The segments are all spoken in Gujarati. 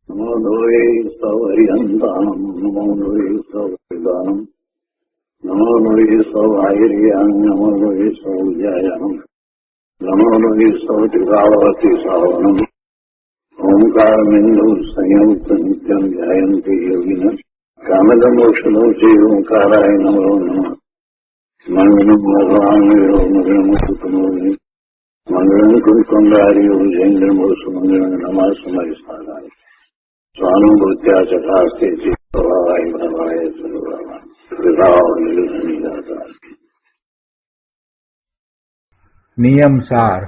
નમો લોહે સૌહરિહંતાનમ નમો લોહે સૌદાનમ નમો લોહે સૌહાયર્યાન નમો લોહે સૌજાયાનમ નમો લોહે સૌત્રિકાવતી સાવનમ ઓમકારમિંદુ સંયુક્ત નિત્યમ ધ્યાયંતિ યોગિન કામદમોક્ષદો છે ઓંકારાય નમો નમઃ મંગલમ ભગવાન મંગલમ કુટુંબોની મંગલમ કુંડારીઓ જૈન્દ્રમો સુમંગલમ નમઃ સમય સાધાય સ્વાનુભૂત્યા ચકાસ્તે ચિત્તવાય ભવાય સર્વવા કૃપાવનિદાતા. નિયમસાર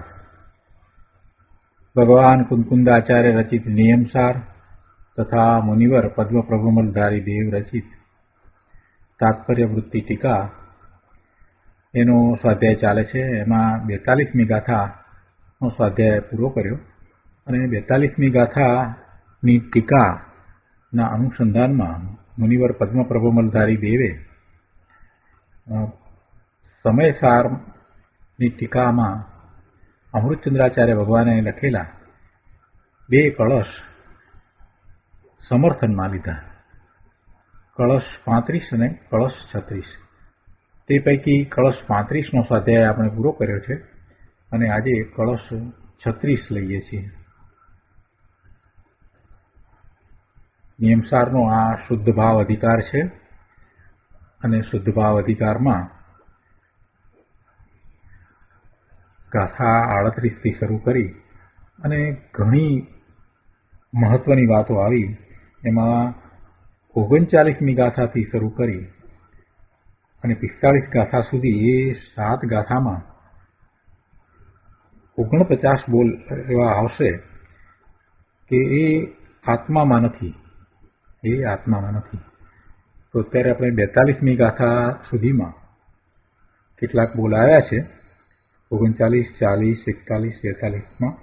ભગવાન કુંકુંદાચાર્ય રચિત નિયમસાર તથા મુનિવર પદ્મપ્રભુમલધારી દેવ રચિત તાત્પર્ય વૃત્તિ ટીકા એનો સ્વાધ્યાય ચાલે છે. એમાં 42મી ગાથાનો સ્વાધ્યાય પૂરો કર્યો અને 42મી ગાથાની ટીકાના અનુસંધાનમાં મુનિવર પદ્મપ્રભુમલધારી દેવે સમયસારની ટીકામાં અમૃતચંદ્રાચાર્ય ભગવાને લખેલા 2 કળશ સમર્થનમાં લીધા, કળશ 35 અને કળશ 36. તે પૈકી કળશ 35નો સ્વાધ્યાય આપણે પૂરો કર્યો છે અને આજે કળશ 36 લઈએ છીએ. નિયમસારનો આ શુદ્ધ ભાવ અધિકાર છે અને શુદ્ધ ભાવ અધિકારમાં ગાથા 38થી શરૂ કરી અને ઘણી મહત્વની વાતો આવી. એમાં 39મી ગાથાથી શરૂ કરી અને 45 ગાથા સુધી એ 7 ગાથામાં 49 બોલ એવા આવશે કે એ આત્મામાં નથી. તો અત્યારે આપણે 42મી ગાથા સુધીમાં કેટલાક બોલ આવ્યા છે. 39, 40, 41, 42માં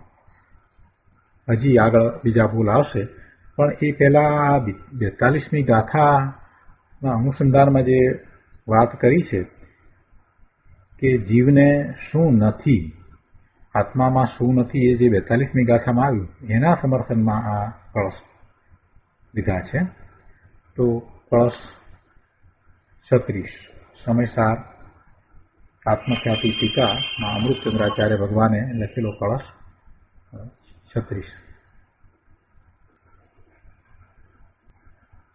હજી આગળ બીજા બોલ આવશે. પણ એ પહેલા 42મી ગાથાના અનુસંધાનમાં જે વાત કરી છે કે જીવને શું નથી, આત્મામાં શું નથી, એ જે 42મી ગાથામાં આવ્યું એના સમર્થનમાં આ કળશ લીધા છે. તો કળશ 36 સમયસાર આત્મખ્યાતિ ટીકામાં અમૃતચંદ્રાચાર્ય ભગવાને લખેલો કળશ 36.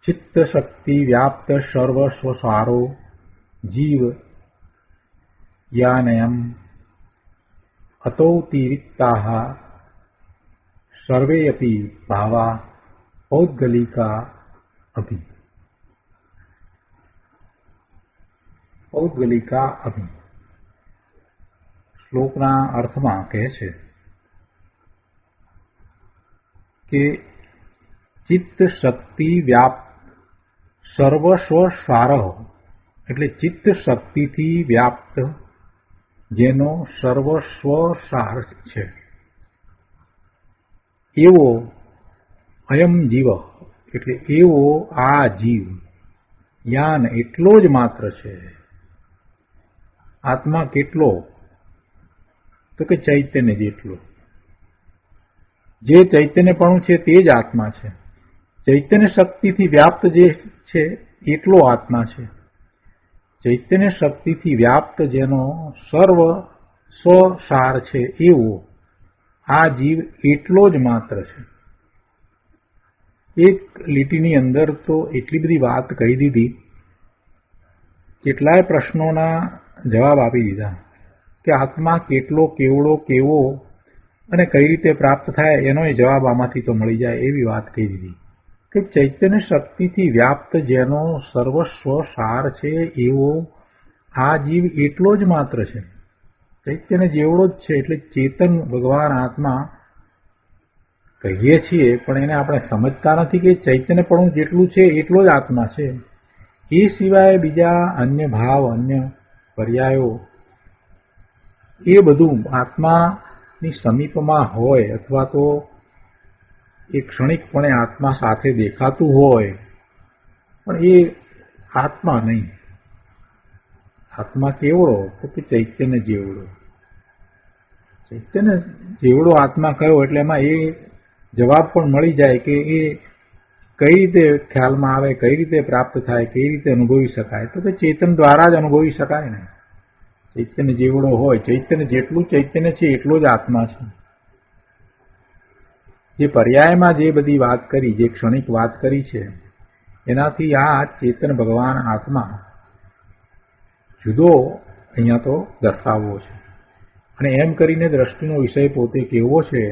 ચિત્ત શક્તિ વ્યાપ્ત સર્વ સ્વસારો જીવ યાનયમ અતૌતિરિક્તાઃ સર્વે અપી ભાવા પૌદ્ગલિકા અભિ. શ્લોકના અર્થમાં કહે છે કે ચિત્ત શક્તિ વ્યાપ્ત સર્વસ્વ સાર, એટલે ચિત્ત શક્તિથી વ્યાપ્ત જેનો સર્વસ્વ સાર છે એવો અયમ જીવ, એટલે એવો આ જીવ યાન એટલો જ માત્ર છે. આત્મા કેટલો? તો કે ચૈતન્ય જેટલો. જે ચૈતન્યપણું છે તે જ આત્મા છે. ચૈતન્ય શક્તિથી વ્યાપ્ત જે છે એટલો આત્મા છે. ચૈતન્ય શક્તિથી વ્યાપ્ત જેનો સર્વ સ્વસાર છે એવો આ જીવ એટલો જ માત્ર છે. એક લીટીની અંદર તો એટલી બધી વાત કહી દીધી, કેટલાય પ્રશ્નોના જવાબ આપી દીધા કે આત્મા કેટલો, કેવડો, કેવો અને કઈ રીતે પ્રાપ્ત થાય એનો જવાબ આમાંથી તો મળી જાય એવી વાત કહી દીધી કે ચૈતન્ય શક્તિથી વ્યાપ્ત જેનો સર્વસ્વ સાર છે એવો આ જીવ એટલો જ માત્ર છે. ચૈતન્ય જેવડો જ છે. એટલે ચેતન ભગવાન આત્મા કહીએ છીએ પણ એને આપણે સમજતા નથી કે ચૈતન્યપણું જેટલું છે એટલો જ આત્મા છે. એ સિવાય બીજા અન્ય ભાવ, અન્ય પર્યાયો એ બધું આત્માની સમીપમાં હોય અથવા તો એ ક્ષણિકપણે આત્મા સાથે દેખાતું હોય પણ એ આત્મા નહીં. આત્મા કેવડો? તો કે ચૈતન્ય જેવડો. ચૈતન્ય જેવડો આત્મા કયો એટલે એમાં એ જવાબ પણ મળી જાય કે એ કઈ રીતે ખ્યાલમાં આવે, કઈ રીતે પ્રાપ્ત થાય, કઈ રીતે અનુભવી શકાય? તો કે ચેતન દ્વારા જ અનુભવી શકાય ને. ચૈતન્ય જેવડો હોય, ચૈતન્ય જેટલું ચૈતન્ય છે એટલો જ આત્મા છે. જે પર્યાયમાં જે બધી વાત કરી, જે ક્ષણિક વાત કરી છે, એનાથી આ ચેતન ભગવાન આત્મા જુદો અહીંયા તો દર્શાવવો છે. અને એમ કરીને દ્રષ્ટિનો વિષય પોતે કેવો છે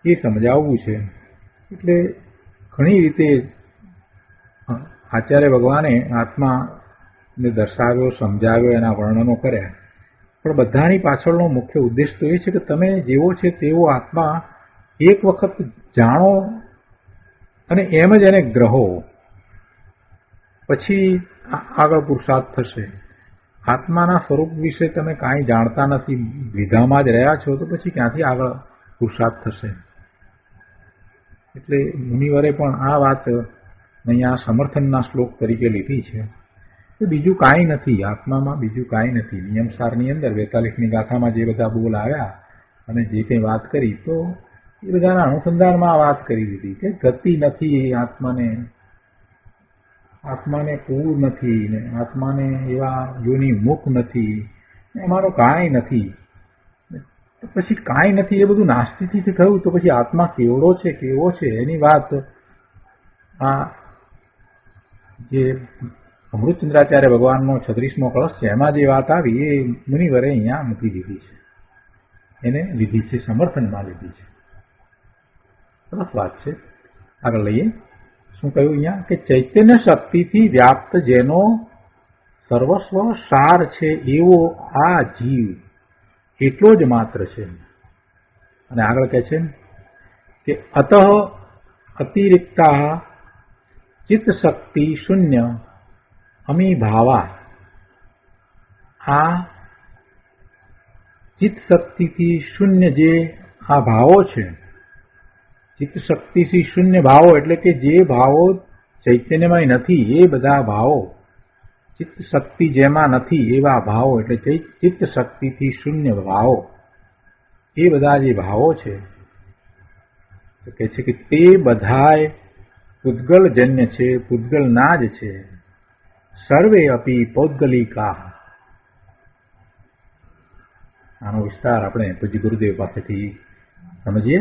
એ સમજાવવું છે. એટલે ઘણી રીતે આચાર્ય ભગવાને આત્માને દર્શાવ્યો, સમજાવ્યો, એના વર્ણનો કર્યા. પણ બધાની પાછળનો મુખ્ય ઉદ્દેશ તો એ છે કે તમે જેવો છે તેવો આત્મા એક વખત જાણો અને એમ જ એને ગ્રહો, પછી આગળ પુરુષાર્થ થશે. આત્માના સ્વરૂપ વિશે તમે કાંઈ જાણતા નથી, વિધામાં જ રહ્યા છો, તો પછી ક્યાંથી આગળ પુરુષાર્થ થશે? એટલે મુનિવરે પણ આ વાત અહીંયા સમર્થનના શ્લોક તરીકે લીધી છે કે બીજું કાંઈ નથી, આત્મામાં બીજું કાંઈ નથી. નિયમસારની અંદર 42મી ગાથામાં જે બધા બોલ આવ્યા અને જે કંઈ વાત કરી, તો એ બધાના અનુસંધાનમાં આ વાત કરી દીધી કે ગતિ નથી આત્માને, આત્માને કુળ નથી ને આત્માને એવા યોની મુખ નથી, અમારો કાંઈ નથી. તો પછી કાંઈ નથી એ બધું નાસ્તિકથી થયું, તો પછી આત્મા કેવડો છે, કેવો છે એની વાત આ જે અમૃતચંદ્રાચાર્ય ભગવાનનો 36મો કળશ છે એમાં જે વાત આવી એ મુનિવરે અહીંયા મૂકી દીધી છે, એને લીધી છે, સમર્થનમાં લીધી છે. સરસ વાત છે. આગળ લઈએ. શું કહ્યું અહીંયા કે ચૈતન્ય શક્તિથી વ્યાપ્ત જેનો સર્વસ્વ સાર છે એવો આ જીવ એટલો જ માત્ર છે. અને આગળ કહે છે કે અતઃ અતિરિક્તા ચિત્ત શક્તિ શૂન્ય અમી ભાવા. આ ચિત્ત શક્તિથી શૂન્ય જે આ ભાવો છે, ચિત્ત શક્તિથી શૂન્ય ભાવો એટલે કે જે ભાવો ચૈતન્યમાં નથી એ બધા ભાવો, ચિત્ત શક્તિ જેમાં નથી એવા ભાવો એટલે ચિત્ત શક્તિથી શૂન્ય ભાવો, એ બધા જે ભાવો છે તો કહે છે કે તે બધાય પૂતગલજન્ય છે, પૂતગલના જ છે. સર્વે અપી પૌદ્ગલિકા. આનો વિસ્તાર આપણે પૂજ્ય ગુરુદેવ પાસેથી સમજીએ.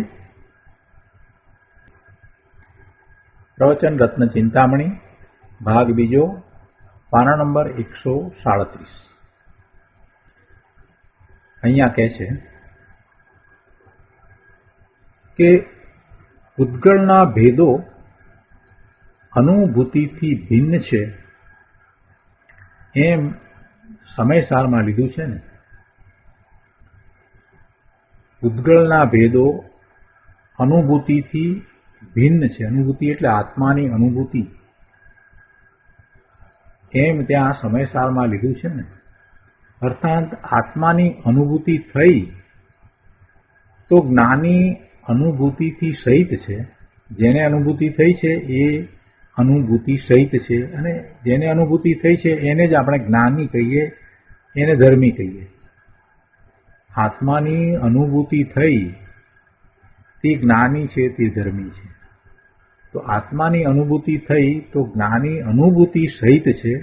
પ્રવચન રત્ન ચિંતામણી ભાગ બીજો, પાના નંબર 137. અહીંયા કહે છે કે પૂતગલના ભેદો અનુભૂતિથી ભિન્ન છે એમ સમયસારમાં લીધું છે ને. પૂતગલના ભેદો અનુભૂતિથી ભિન્ન છે. અનુભૂતિ એટલે આત્માની અનુભૂતિ, એમ ત્યાં સમયસારમાં લીધું છે ને. અર્થાત આત્માની અનુભૂતિ થઈ તો જ્ઞાની અનુભૂતિથી સહિત છે. જેને અનુભૂતિ થઈ છે એ અનુભૂતિ સહિત છે, અને જેને અનુભૂતિ થઈ છે એને જ આપણે જ્ઞાની કહીએ, એને ધર્મી કહીએ. આત્માની અનુભૂતિ થઈ તે જ્ઞાની છે, તે ધર્મી છે. તો આત્માની અનુભૂતિ થઈ તો જ્ઞાની અનુભૂતિ સહિત છે,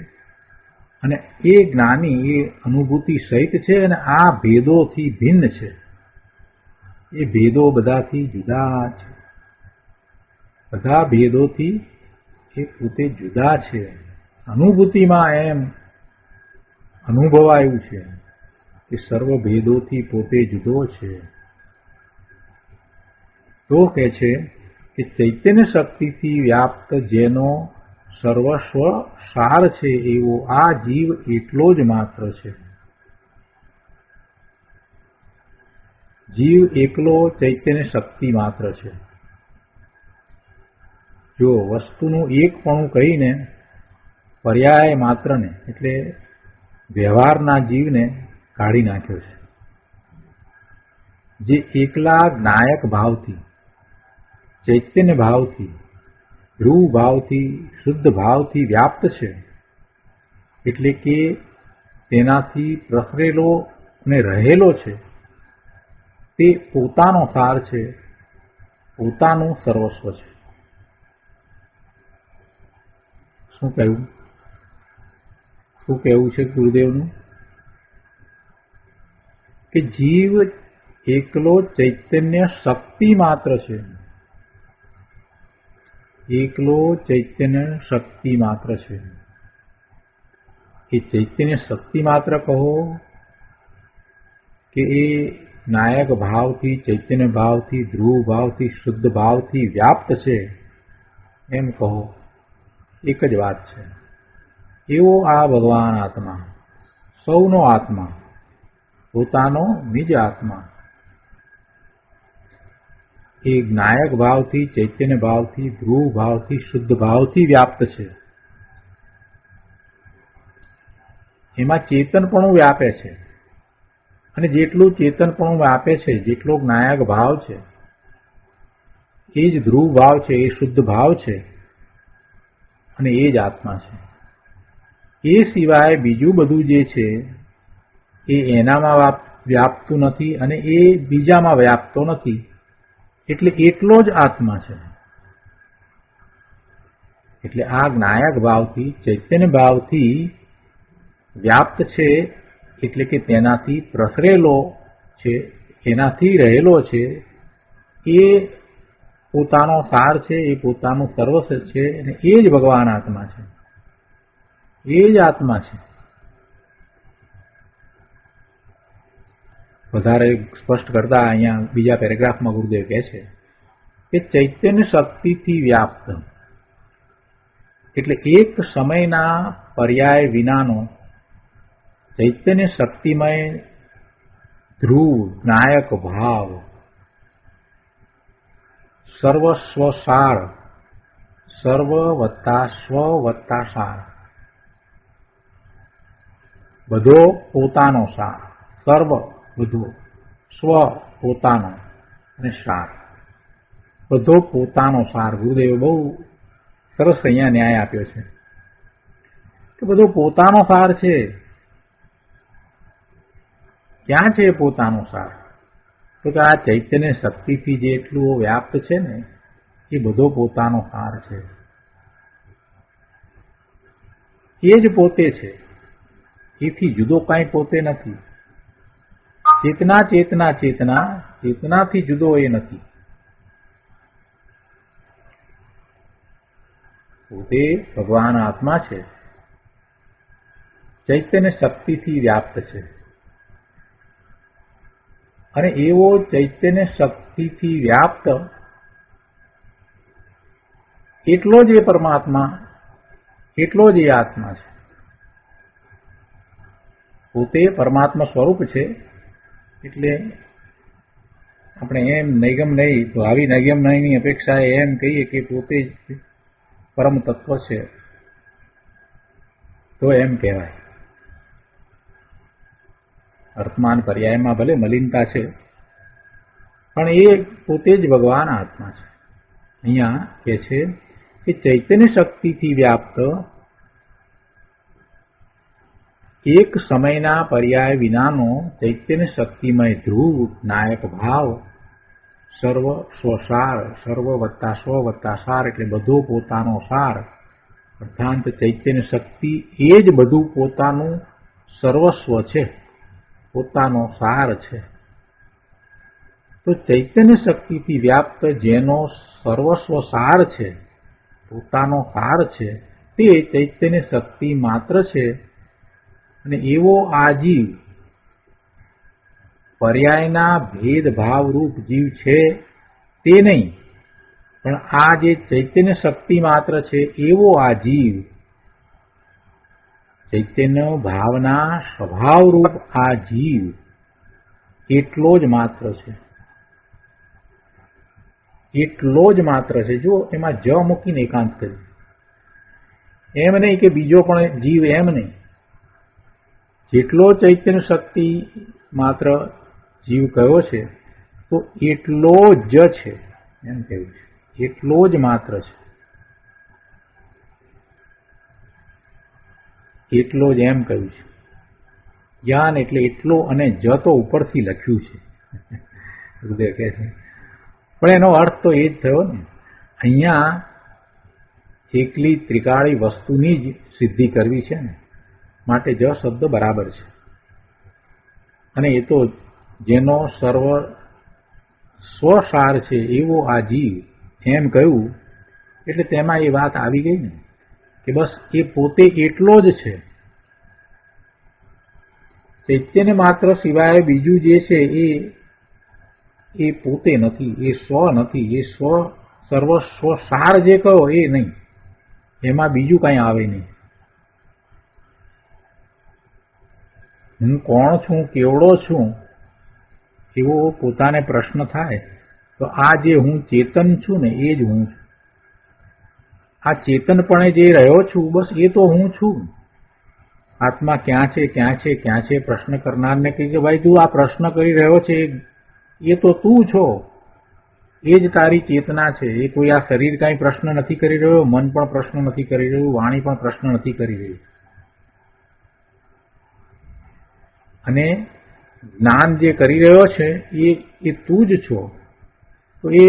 અને એ જ્ઞાની એ અનુભૂતિ સહિત છે, અને આ ભેદોથી ભિન્ન છે. એ ભેદો બધાથી જુદા છે. બધા ભેદોથી એ પોતે જુદા છે. અનુભૂતિમાં એમ અનુભવાયું છે કે સર્વ ભેદોથી પોતે જુદો છે. તો કહે છે કે ચૈતન્ય શક્તિથી વ્યાપ્ત જેનો સર્વસ્વ સાર છે એવો આ જીવ એટલો જ માત્ર છે. જીવ એકલો ચૈતન્ય શક્તિ માત્ર છે. જો વસ્તુનું એકપણું કહીને પર્યાય માત્રને એટલે વ્યવહારના જીવને કાઢી નાખ્યો છે. જે એકલા જ્ઞાયક ભાવથી, ચૈતન્ય ભાવથી, ધ્રુવ ભાવથી, શુદ્ધ ભાવથી વ્યાપ્ત છે, એટલે કે તેનાથી પ્રસરેલો અને રહેલો છે, તે પોતાનો સાર છે, પોતાનું સર્વસ્વ છે. શું કહેવું છે ગુરુદેવનું? કે જીવ એકલો ચૈતન્ય શક્તિ માત્ર છે. એકલો ચૈતન્ય શક્તિ માત્ર છે. એ ચૈતન્ય શક્તિ માત્ર કહો કે એ નાયક ભાવથી, ચૈતન્ય ભાવથી, ધ્રુવ ભાવથી, શુદ્ધ ભાવથી વ્યાપ્ત છે, એમ કહો, એક જ વાત છે. એવો આ ભગવાન આત્મા, સૌનો આત્મા, પોતાનો નિજ આત્મા, એ નાયક ભાવથી, ચૈતન્ય ભાવથી, ધ્રુવ ભાવથી, શુદ્ધ ભાવથી વ્યાપ્ત છે. એમાં ચેતનપણું વ્યાપે છે, અને જેટલું ચેતનપણું વ્યાપે છે, જેટલો નાયક ભાવ છે, એ જ ધ્રુવ ભાવ છે, એ શુદ્ધ ભાવ છે, અને એ જ આત્મા છે. એ સિવાય બીજું બધું જે છે એ એનામાં વ્યાપતું નથી અને એ બીજામાં વ્યાપતો નથી. એટલે એટલો જ આત્મા છે. એટલે આ નાયક ભાવથી, ચૈતન્ય ભાવથી વ્યાપ્ત છે, એટલે કે તેનાથી પ્રસરેલો છે, એનાથી રહેલો છે, એ પોતાનો સાર છે, એ પોતાનું સર્વસ્વ છે, અને એ જ ભગવાન આત્મા છે. એ જ આત્મા છે. વધારે સ્પષ્ટ કરતા અહીંયા બીજા પેરેગ્રાફમાં ગુરુદેવ કહે છે કે ચૈતન્ય શક્તિથી વ્યાપ્ત એટલે એક સમયના પર્યાય વિનાનો ચૈતન્ય શક્તિમય ધ્રુવ નાયક ભાવ, સર્વસ્વસાર, સર્વ વત્તા સ્વ વત્તા સાર, બધો પોતાનો સાર, સર્વ બધો, સ્વ પોતાનો, અને સાર બધો પોતાનો સાર. ગુરુદેવે બહુ સરસ અહીંયા ન્યાય આપ્યો છે કે બધો પોતાનો સાર છે. ક્યાં છે પોતાનો સાર? તો કે આ ચૈતન્ય શક્તિથી જે એટલું વ્યાપ્ત છે ને, એ બધો પોતાનો સાર છે. એ જ પોતે છે, એથી જુદો કાંઈ પોતે નથી. ચેતના ચેતના ચેતના, ચેતનાથી જુદો એ નથી. પોતે ભગવાન આત્મા છે, ચૈતન્ય શક્તિથી વ્યાપ્ત છે. અને એવો ચૈતન્ય શક્તિથી વ્યાપ્ત એટલો જ એ પરમાત્મા, એટલો જ એ આત્મા છે. પોતે પરમાત્મા સ્વરૂપ છે. એટલે આપણે એમ નૈગમ નહીં તો આવી નૈગમ નહીંની અપેક્ષાએ એમ કહીએ કે પોતે જ પરમ તત્વ છે, તો એમ કહેવાય. વર્તમાન પર્યાયમાં ભલે મલિનતા છે, પણ એ પોતે જ ભગવાન આત્મા છે. અહીંયા કે છે કે ચૈતન્ય શક્તિથી વ્યાપ્ત એક સમયના પર્યાય વિનાનો ચૈતન્ય શક્તિમય ધ્રુવ નાયક ભાવ, સર્વ સ્વસાર, સર્વ વત્તા સ્વ વત્તા સાર, એટલે બધો પોતાનો સાર, અર્થાંત ચૈતન્ય શક્તિ એ જ બધું પોતાનું સર્વસ્વ છે, પોતાનો સાર છે. તો ચૈતન્ય શક્તિથી વ્યાપ્ત જેનો સર્વસ્વ સાર છે, પોતાનો સાર છે, તે ચૈતન્ય શક્તિ માત્ર છે. અને એવો આ જીવ પર્યાયના ભેદભાવ રૂપ જીવ છે તે નહીં, પણ આ જે ચૈતન્ય શક્તિ માત્ર છે એવો આ જીવ, ચૈતન્ય ભાવના સ્વભાવ રૂપ આ જીવ એટલો જ માત્ર છે. એટલો જ માત્ર છે. જો એમાં જ મૂકીને એકાંત કર્યું, એમ નહીં કે બીજો પણ જીવ, એમ નહીં. જેટલો ચૈતન્ય શક્તિ માત્ર જીવ કયો છે તો એટલો જ છે એમ કહ્યું છે. એટલો જ માત્ર છે, એટલો જ એમ કહ્યું છે. જ્ઞાન એટલે એટલો, અને જ તો ઉપરથી લખ્યું છે. હૃદય કહે છે, પણ એનો અર્થ તો એ જ થયો ને. અહીંયા એકલી ત્રિકાળી વસ્તુની જ સિદ્ધિ કરવી છે ને, માટે જ શબ્દ બરાબર છે. અને એ તો જેનો સર્વ સ્વસાર છે એવો આ જીવ એમ કહ્યું એટલે તેમાં એ વાત આવી ગઈ ને કે બસ એ પોતે એટલો જ છે. ચૈતન્ય માત્ર સિવાય બીજું જે છે એ પોતે નથી, એ સ્વ નથી, એ સર્વસ્વ સાર જે કહો એ નહીં, એમાં બીજું કઈ આવે નહીં. હું કોણ છું, કેવડો છું એવો પોતાને પ્રશ્ન થાય તો આ જે હું ચેતન છું ને એ જ હું છું. આ ચેતનપણે જે રહ્યો છું બસ એ તો હું છું. આત્મા ક્યાં છે, ક્યાં છે, ક્યાં છે પ્રશ્ન કરનારને કહે કે ભાઈ તું આ પ્રશ્ન કરી રહ્યો છે એ તો તું છો, એ જ તારી ચેતના છે. એ કોઈ આ શરીર કાંઈ પ્રશ્ન નથી કરી રહ્યો, મન પણ પ્રશ્ન નથી કરી રહ્યું, વાણી પણ પ્રશ્ન નથી કરી રહ્યું. અને જ્ઞાન જે કરી રહ્યો છે એ તું જ છો. તો એ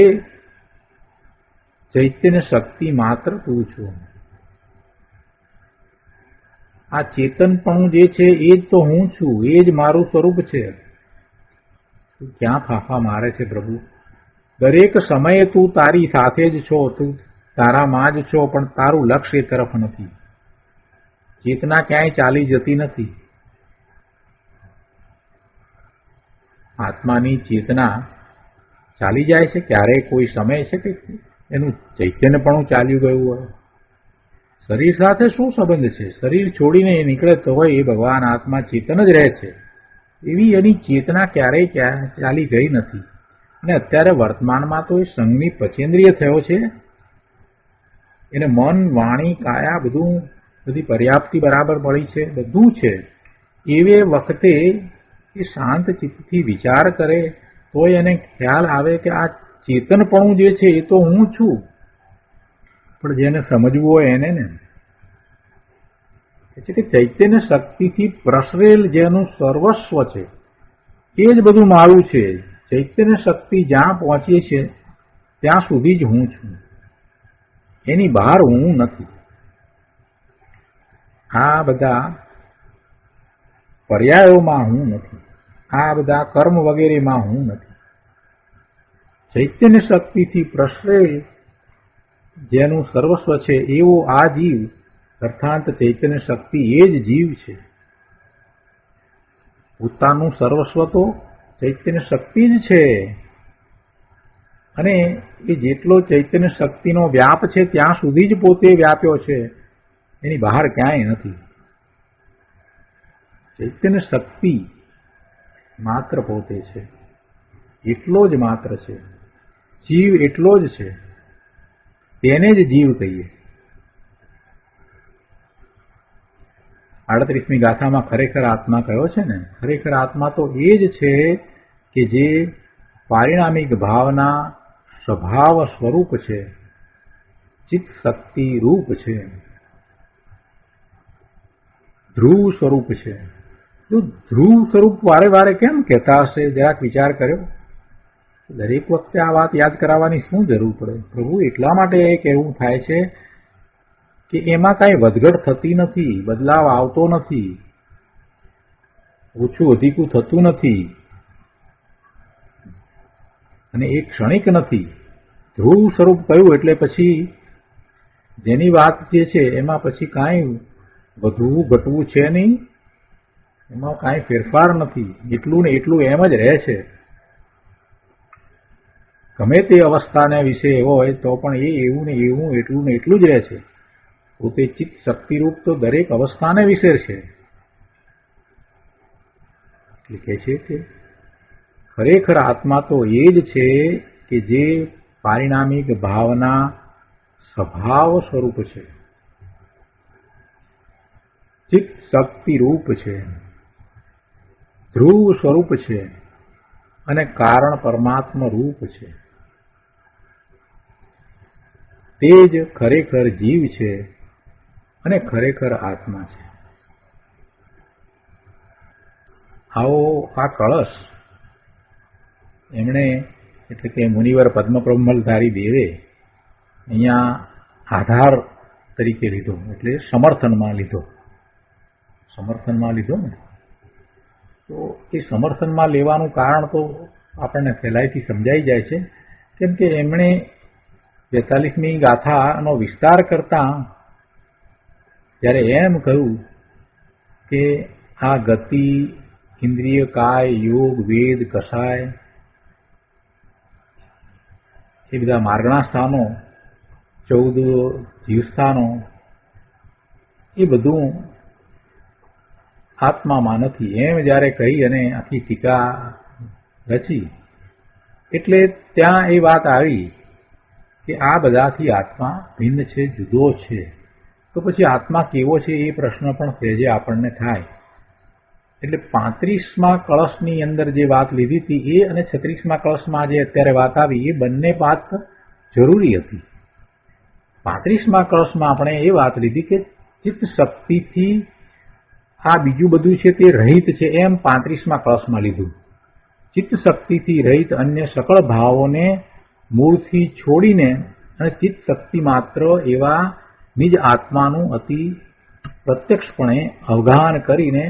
ચૈતન્ય શક્તિ માત્ર તું છો. આ ચેતનપણું જે છે એ જ તો હું છું, એ જ મારું સ્વરૂપ છે. તું ક્યાં ફાંફા મારે છે પ્રભુ? દરેક સમયે તું તારી સાથે જ છો, તું તારામાં જ છો, પણ તારું લક્ષ્ય એ તરફ નથી. ચેતના ક્યાંય ચાલી જતી નથી. આત્માની ચેતના ચાલી જાય છે ક્યારેય કોઈ સમય છે કે એનું ચૈતન્યપણું ચાલ્યું ગયું હોય? શરીર સાથે શું સંબંધ છે? શરીર છોડીને એ નીકળે તો હોય એ ભગવાન આત્મા ચેતન જ રહે છે. એવી એની ચેતના ક્યારેય ચાલી ગઈ નથી. અને અત્યારે વર્તમાનમાં તો એ સંઘની પચેન્દ્રિય થયો છે. એને મન, વાણી, કાયા બધી પર્યાપ્તિ બરાબર મળી છે, બધું છે. એવે વખતે એ શાંત ચિત્તથી વિચાર કરે તો એને ખ્યાલ આવે કે આ ચેતનપણું જે છે એ તો હું છું. પણ જેને સમજવું હોય એને ને એટલે કે ચૈતન્ય શક્તિથી પ્રસરેલ જેનું સર્વસ્વ છે એ જ બધું મારું છે. ચૈતન્ય શક્તિ જ્યાં પહોંચે છે ત્યાં સુધી જ હું છું, એની બહાર હું નથી. આ બધા પર્યાયોમાં હું નથી, આ બધા કર્મ વગેરેમાં હું નથી. ચૈતન્ય શક્તિથી પ્રસરે જેનું સર્વસ્વ છે એવો આ જીવ અર્થાત ચૈતન્ય શક્તિ એ જ જીવ છે. પોતાનું સર્વસ્વ તો ચૈતન્ય શક્તિ જ છે. અને એ જેટલો ચૈતન્ય શક્તિનો વ્યાપ છે ત્યાં સુધી જ પોતે વ્યાપ્યો છે, એની બહાર ક્યાંય નથી. ચૈતન્ય શક્તિ માત્ર પોતે છે, એટલો જ માત્ર છે. જીવ એટલો જ છે, તેને જ જીવ કહીએ. 38મી ગાથામાં ખરેખર આત્મા કયો છે ને, ખરેખર આત્મા તો એ જ છે કે જે પારિણામિક ભાવના સ્વભાવ સ્વરૂપ છે, ચિત્ત શક્તિ રૂપ છે, ધ્રુવ સ્વરૂપ છે. તો ધ્રુવ સ્વરૂપ વારે વારે કેમ કહેતા હશે? જરાક વિચાર કર્યો? દરેક વખતે આ વાત યાદ કરાવવાની શું જરૂર પડે? પ્રભુ એટલા માટે એ કહેવું થાય છે કે એમાં કાંઈ વધઘટ થતી નથી, બદલાવ આવતો નથી, ઓછું અધિકું થતું નથી, અને એ ક્ષણિક નથી. ધ્રુવ સ્વરૂપ કહ્યું એટલે પછી જેની વાત જે છે એમાં પછી કાંઈ વધવું ઘટવું છે નહીં, એમાં કાંઈ ફેરફાર નથી. એટલું ને એટલું એમ જ રહે છે. ગમે તે અવસ્થાને વિશે એવો હોય તો પણ એ એવું ને એવું, એટલું ને એટલું જ રહે છે. પોતે ચિત્ત શક્તિરૂપ તો દરેક અવસ્થાને વિશે છે. એટલે કહે છે કે ખરેખર આત્મા તો એ જ છે કે જે પારિણામિક ભાવના સ્વભાવ સ્વરૂપ છે, ચિત્ત શક્તિ રૂપ છે, ધ્રુવ સ્વરૂપ છે અને કારણ પરમાત્મા રૂપ છે. તે જ ખરેખર જીવ છે અને ખરેખર આત્મા છે. આવો આ કળશ એમણે એટલે કે મુનિવર પદ્મપ્રમલધારી દેવે અહીંયા આધાર તરીકે લીધો, એટલે સમર્થનમાં લીધો. સમર્થનમાં લીધો ને, તો એ સમર્થનમાં લેવાનું કારણ તો આપણને પહેલાંથી સમજાઈ જાય છે. કેમ કે એમણે 42મી ગાથાનો વિસ્તાર કરતા જ્યારે એમ કહ્યું કે આ ગતિ, ઇન્દ્રિય, કાય, યોગ, વેદ, કષાય એ બધા માર્ગના સ્થાનો, 14 જીવસ્થાનો, એ બધું આત્મામાં નથી એમ જ્યારે કહી અને આખી ટીકા રચી, એટલે ત્યાં એ વાત આવી કે આ બધાથી આત્મા ભિન્ન છે, જુદો છે. તો પછી આત્મા કેવો છે એ પ્રશ્ન પણ સહેજે આપણને થાય. એટલે 35મા કળશની અંદર જે વાત લીધી હતી એ અને 36મા કળશમાં જે અત્યારે વાત આવી એ બંને વાત જરૂરી હતી. 35મા કળશમાં આપણે એ વાત લીધી કે ચિત્ત શક્તિથી આ બીજું બધું છે તે રહિત છે, એમ 35મા કળશમાં લીધું. ચિત્ત શક્તિથી રહિત અન્ય સકળ ભાવોને મૂળથી છોડીને અને ચિત્ત શક્તિ માત્ર એવા નિજ આત્માનું અતિ પ્રત્યક્ષપણે અવગાહન કરીને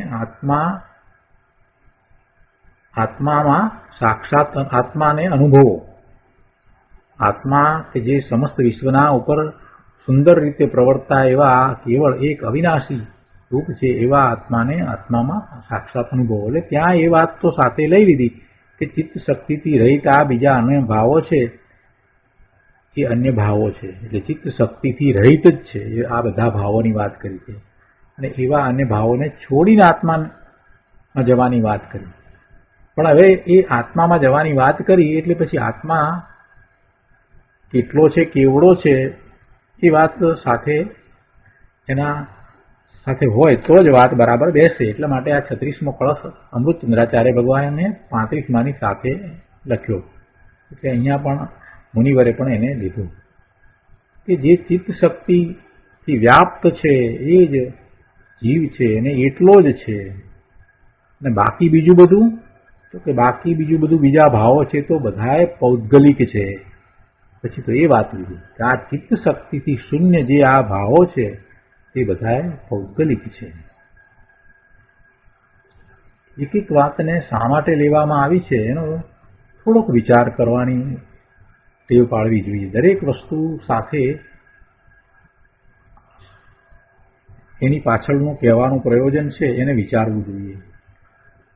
આત્મામાં સાક્ષાત આત્માને અનુભવો. આત્મા કે જે સમસ્ત વિશ્વના ઉપર સુંદર રીતે પ્રવર્તતા એવા કેવળ એક અવિનાશી રૂપ છે એવા આત્માને આત્મામાં સાક્ષાત અનુભવો. એટલે ત્યાં એ વાત તો સાથે લઈ લીધી કે ચિત્ત શક્તિથી રહિત આ બીજા અન્ય ભાવો છે એ અન્ય ભાવો છે, એટલે ચિત્ત શક્તિથી રહિત જ છે એ આ બધા ભાવોની વાત કરી છે. અને એવા અન્ય ભાવોને છોડીને આત્મામાં જવાની વાત કરી. પણ હવે એ આત્મામાં જવાની વાત કરી એટલે પછી આત્મા કેટલો છે, કેવડો છે એ વાત સાથે એના સાથે હોય તો જ વાત બરાબર બેસે. એટલા માટે આ 36મો કળશ અમૃતચંદ્રાચાર્ય ભગવાને 35માની સાથે લખ્યો. એટલે અહીંયા પણ મુનિવરે પણ એને લીધું કે જે ચિત્ત શક્તિથી વ્યાપ્ત છે એ જ જીવ છે અને એટલો જ છે. અને બાકી બીજું બધું તો કે બાકી બીજું બધું બીજા ભાવો છે તો બધાએ પૌદ્ગલિક છે. પછી તો એ વાત લીધી કે આ ચિત્ત શક્તિથી શૂન્ય જે આ ભાવો છે એ બધાએ પૌદ્ગલિક છે. એક એક વાતને શા માટે લેવામાં આવી છે એનો થોડોક વિચાર કરવાની ટેવ પાડવી જોઈએ. દરેક વસ્તુ સાથે એની પાછળનું કહેવાનું પ્રયોજન છે એને વિચારવું જોઈએ.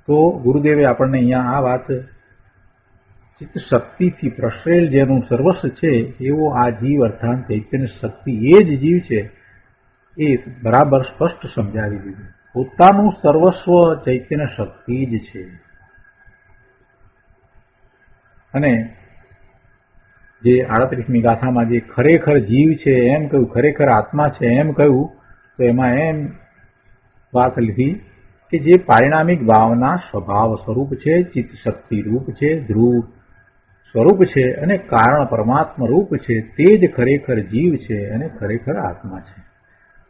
તો ગુરુદેવે આપણને અહીંયા આ વાત ચિત્ત શક્તિથી પ્રસરેલ જેનું સર્વસ્વ છે એવો આ જીવ અર્થાત ચૈતન્ય શક્તિ એ જ જીવ છે એ બરાબર સ્પષ્ટ સમજાવી દીધું. પોતાનું સર્વસ્વ ચૈતન્ય શક્તિ જ છે. અને જે 38મી ગાથામાં જે ખરેખર જીવ છે એમ કહ્યું, ખરેખર આત્મા છે એમ કહ્યું, તો એમાં એમ વાત લીધી કે જે પારિણામિક ભાવના સ્વભાવ સ્વરૂપ છે, ચિત્ત શક્તિ રૂપ છે, ધ્રુવ સ્વરૂપ છે અને કારણ પરમાત્મા રૂપ છે, તે જ ખરેખર જીવ છે અને ખરેખર આત્મા છે.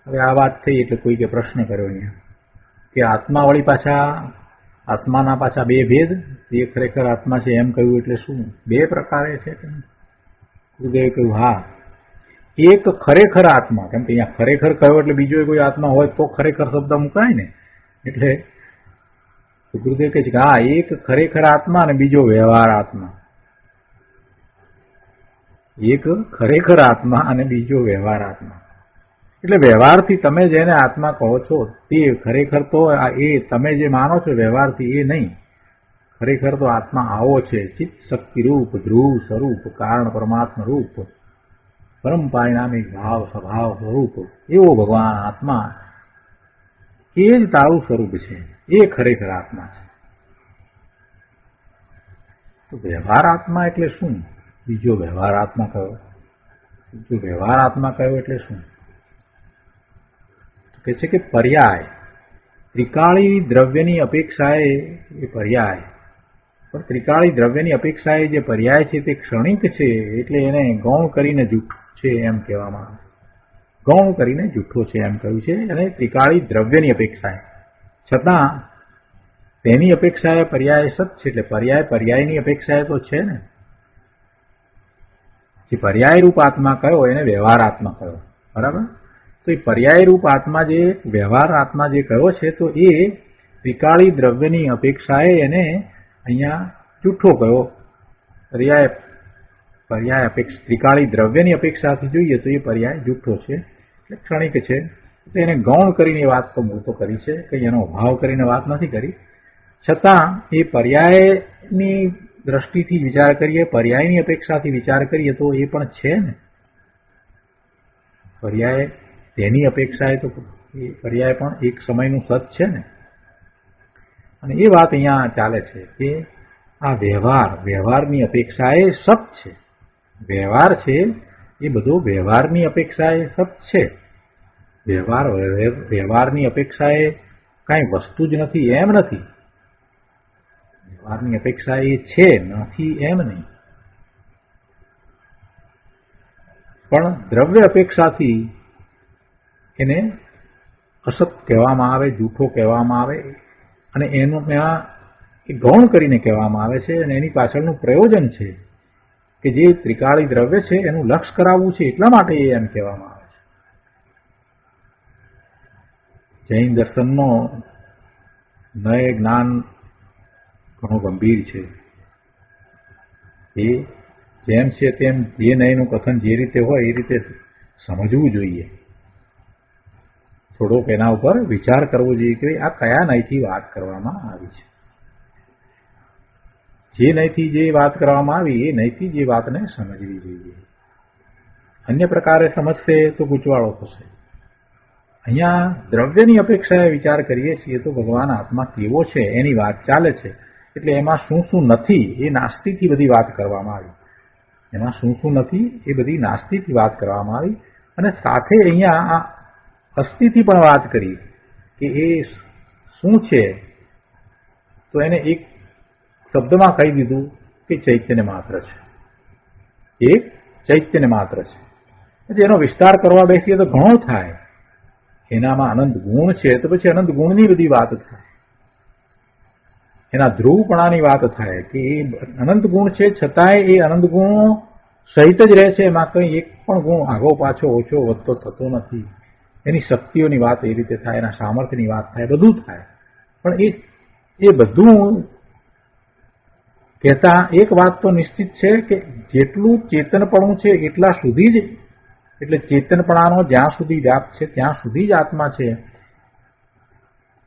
હવે આ વાત થઈ એટલે કોઈકે પ્રશ્ન કર્યો અહીંયા કે આત્મા વળી પાછા આત્માના પાછા બે ભેદ, એ ખરેખર આત્મા છે એમ કહ્યું એટલે શું બે પ્રકારે છે? ગુરુદેવે કહ્યું હા, એક ખરેખર આત્મા, કેમ કે અહીંયા ખરેખર કહ્યો એટલે બીજો કોઈ આત્મા હોય તો ખરેખર શબ્દ મુકાય ને, એટલે ગુરુદેવ કહે છે કે હા, એક ખરેખર આત્મા અને બીજો વ્યવહાર આત્મા. એક ખરેખર આત્મા અને બીજો વ્યવહાર આત્મા. એટલે વ્યવહારથી તમે જેને આત્મા કહો છો તે ખરેખર તો એ તમે જે માનો છો વ્યવહારથી એ નહીં. ખરેખર તો આત્મા આવો છે, ચિત્ત શક્તિ રૂપ, ધ્રુવ સ્વરૂપ, કારણ પરમાત્મા રૂપ, પરમ પારિણામિક ભાવ સ્વભાવ સ્વરૂપ એવો ભગવાન આત્મા એ જ તારું સ્વરૂપ છે, એ ખરેખર આત્મા છે. તો વ્યવહાર આત્મા એટલે શું? બીજો વ્યવહાર આત્મા કયો? બીજો વ્યવહાર આત્મા કયો એટલે શું? કે છે કે પર્યાય, ત્રિકાળી દ્રવ્યની અપેક્ષાએ એ પર્યાય, પણ ત્રિકાળી દ્રવ્યની અપેક્ષાએ જે પર્યાય છે તે ક્ષણિક છે, એટલે એને ગૌણ કરીને જૂઠ છે એમ કહેવામાં આવે. ગૌણ કરીને જૂઠો છે એમ કહ્યું છે. અને ત્રિકાળી દ્રવ્યની અપેક્ષાએ છતાં તેની અપેક્ષાએ પર્યાય સત છે, એટલે પર્યાય પર્યાયની અપેક્ષાએ તો છે ને. જે પર્યાય રૂપ આત્મા કયો એને વ્યવહાર આત્મા કયો, બરાબર? તો એ પર્યાય રૂપ આત્મા જે વ્યવહાર આત્મા જે કયો છે તો એ ત્રિકાળી દ્રવ્યની અપેક્ષાએ એને અહીંયા જૂઠો કયો. પર્યાય અપેક્ષા ત્રિકાળી દ્રવ્યની અપેક્ષાથી જોઈએ તો એ પર્યાય જૂઠો છે, એટલે ક્ષણિક છે. તો એને ગૌણ કરીને વાત તો હું તો કરી છે, કંઈ એનો અભાવ કરીને વાત નથી કરી. છતાં એ પર્યાયની દ્રષ્ટિથી વિચાર કરીએ, પર્યાયની અપેક્ષાથી વિચાર કરીએ તો એ પણ છે ને. પર્યાય તેની અપેક્ષાએ તો એ પર્યાય પણ એક સમયનું સત છે ને. અને એ વાત અહીંયા ચાલે છે કે આ વ્યવહારની અપેક્ષાએ સત છે. વ્યવહાર છે એ બધો વ્યવહારની અપેક્ષાએ સત છે. વ્યવહારની અપેક્ષાએ કાંઈ વસ્તુ જ નથી એમ નથી. વ્યવહારની અપેક્ષા એ છે, નથી એમ નહીં. પણ દ્રવ્ય અપેક્ષાથી એને અસત કહેવામાં આવે, જૂઠો કહેવામાં આવે, અને એનું એ ગૌણ કરીને કહેવામાં આવે છે. અને એની પાછળનું પ્રયોજન છે કે જે ત્રિકાળી દ્રવ્ય છે એનું લક્ષ કરાવવું છે, એટલા માટે એમ કહેવામાં આવે છે. જૈન દર્શનનો નય જ્ઞાન ઘણું ગંભીર છે. એ જેમ છે તેમ જે નયનું કથન જે રીતે હોય એ રીતે સમજવું જોઈએ. થોડોક એના ઉપર વિચાર કરવો જોઈએ કે આ કયા નયથી વાત કરવામાં આવી છે. જે નયથી જે વાત કરવામાં આવી એ નયથી જે વાતને સમજવી જોઈએ. અન્ય પ્રકારે સમજશે તો ગૂંચવાળો થશે. અહીંયા દ્રવ્યની અપેક્ષાએ વિચાર કરીએ છીએ તો ભગવાન આત્મા કેવો છે એની વાત ચાલે છે. એટલે એમાં શું શું નથી એ નાસ્તિકથી બધી વાત કરવામાં આવી. એમાં શું શું નથી એ બધી નાસ્તિકથી વાત કરવામાં આવી. અને સાથે અહીંયા આ અસ્થિથી પણ વાત કરી કે એ શું છે, તો એને એક શબ્દમાં કહી દીધું કે ચૈતન્ય માત્ર છે. એક ચૈતન્ય માત્ર છે. પછી એનો વિસ્તાર કરવા બેસીએ તો ઘણો થાય. એનામાં અનંત ગુણ છે તો પછી અનંત ગુણની બધી વાત થાય. એના ધ્રુવપણાની વાત થાય કે એ અનંત ગુણ છે છતાંય એ અનંત ગુણો સહિત જ રહે છે. એમાં કંઈ એક પણ ગુણ આગો પાછો ઓછો વધતો થતો નથી. એની શક્તિઓની વાત એ રીતે થાય, એના સામર્થ્યની વાત થાય, બધું થાય. પણ એ બધું કહેતા એક વાત તો નિશ્ચિત છે કે જેટલું ચેતનપણું છે એટલા સુધી જ, એટલે ચેતનપણાનો જ્યાં સુધી વ્યાપ છે ત્યાં સુધી જ આત્મા છે.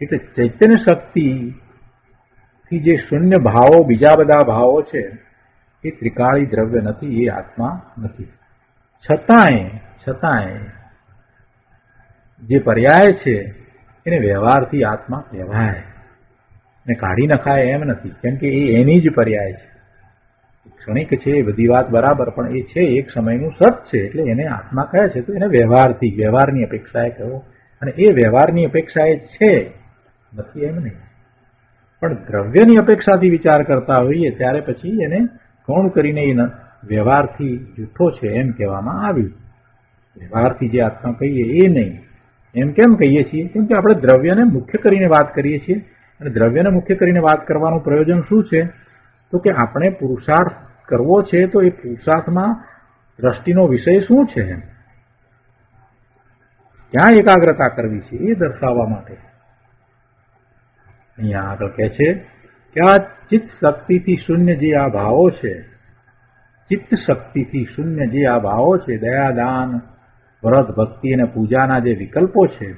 એટલે ચૈતન્ય શક્તિથી જે શૂન્ય ભાવો, બીજા બધા ભાવો છે એ ત્રિકાળી દ્રવ્ય નથી, એ આત્મા નથી. છતાંય જે પર્યાય છે એને વ્યવહારથી આત્મા કહેવાય ને કાઢી નખાય એમ નથી. કેમ કે એ એની જ પર્યાય છે. ક્ષણિક છે એ બધી વાત બરાબર, પણ એ છે એક સમયનું સત છે. એટલે એને આત્મા કહે છે તો એને વ્યવહારની અપેક્ષાએ કહો. અને એ વ્યવહારની અપેક્ષાએ છે, નથી એમ નહીં. પણ દ્રવ્યની અપેક્ષાથી વિચાર કરતા હોઈએ ત્યારે પછી એને ગૌણ કરીને એ વ્યવહારથી જૂઠો છે એમ કહેવામાં આવ્યું. વ્યવહારથી જે આત્મા કહીએ એ નહીં. એમ કેમ કહીએ છીએ? કેમ કે આપણે દ્રવ્યને મુખ્ય કરીને વાત કરીએ છીએ. અને દ્રવ્યને મુખ્ય કરીને વાત કરવાનું પ્રયોજન શું છે? તો કે આપણે પુરુષાર્થ કરવો છે તો એ પુરુષાર્થમાં દ્રષ્ટિનો વિષય શું છે, ક્યાં એકાગ્રતા કરવી છે એ દર્શાવવા માટે અહીંયા આગળ કહે છે કે આ ચિત્ત શક્તિથી શૂન્ય જે આ ભાવો છે, ચિત્ત શક્તિથી શૂન્ય જે આ ભાવો છે, દયા, દાન, વ્રત, ભક્તિ અને પૂજાના જે વિકલ્પો છે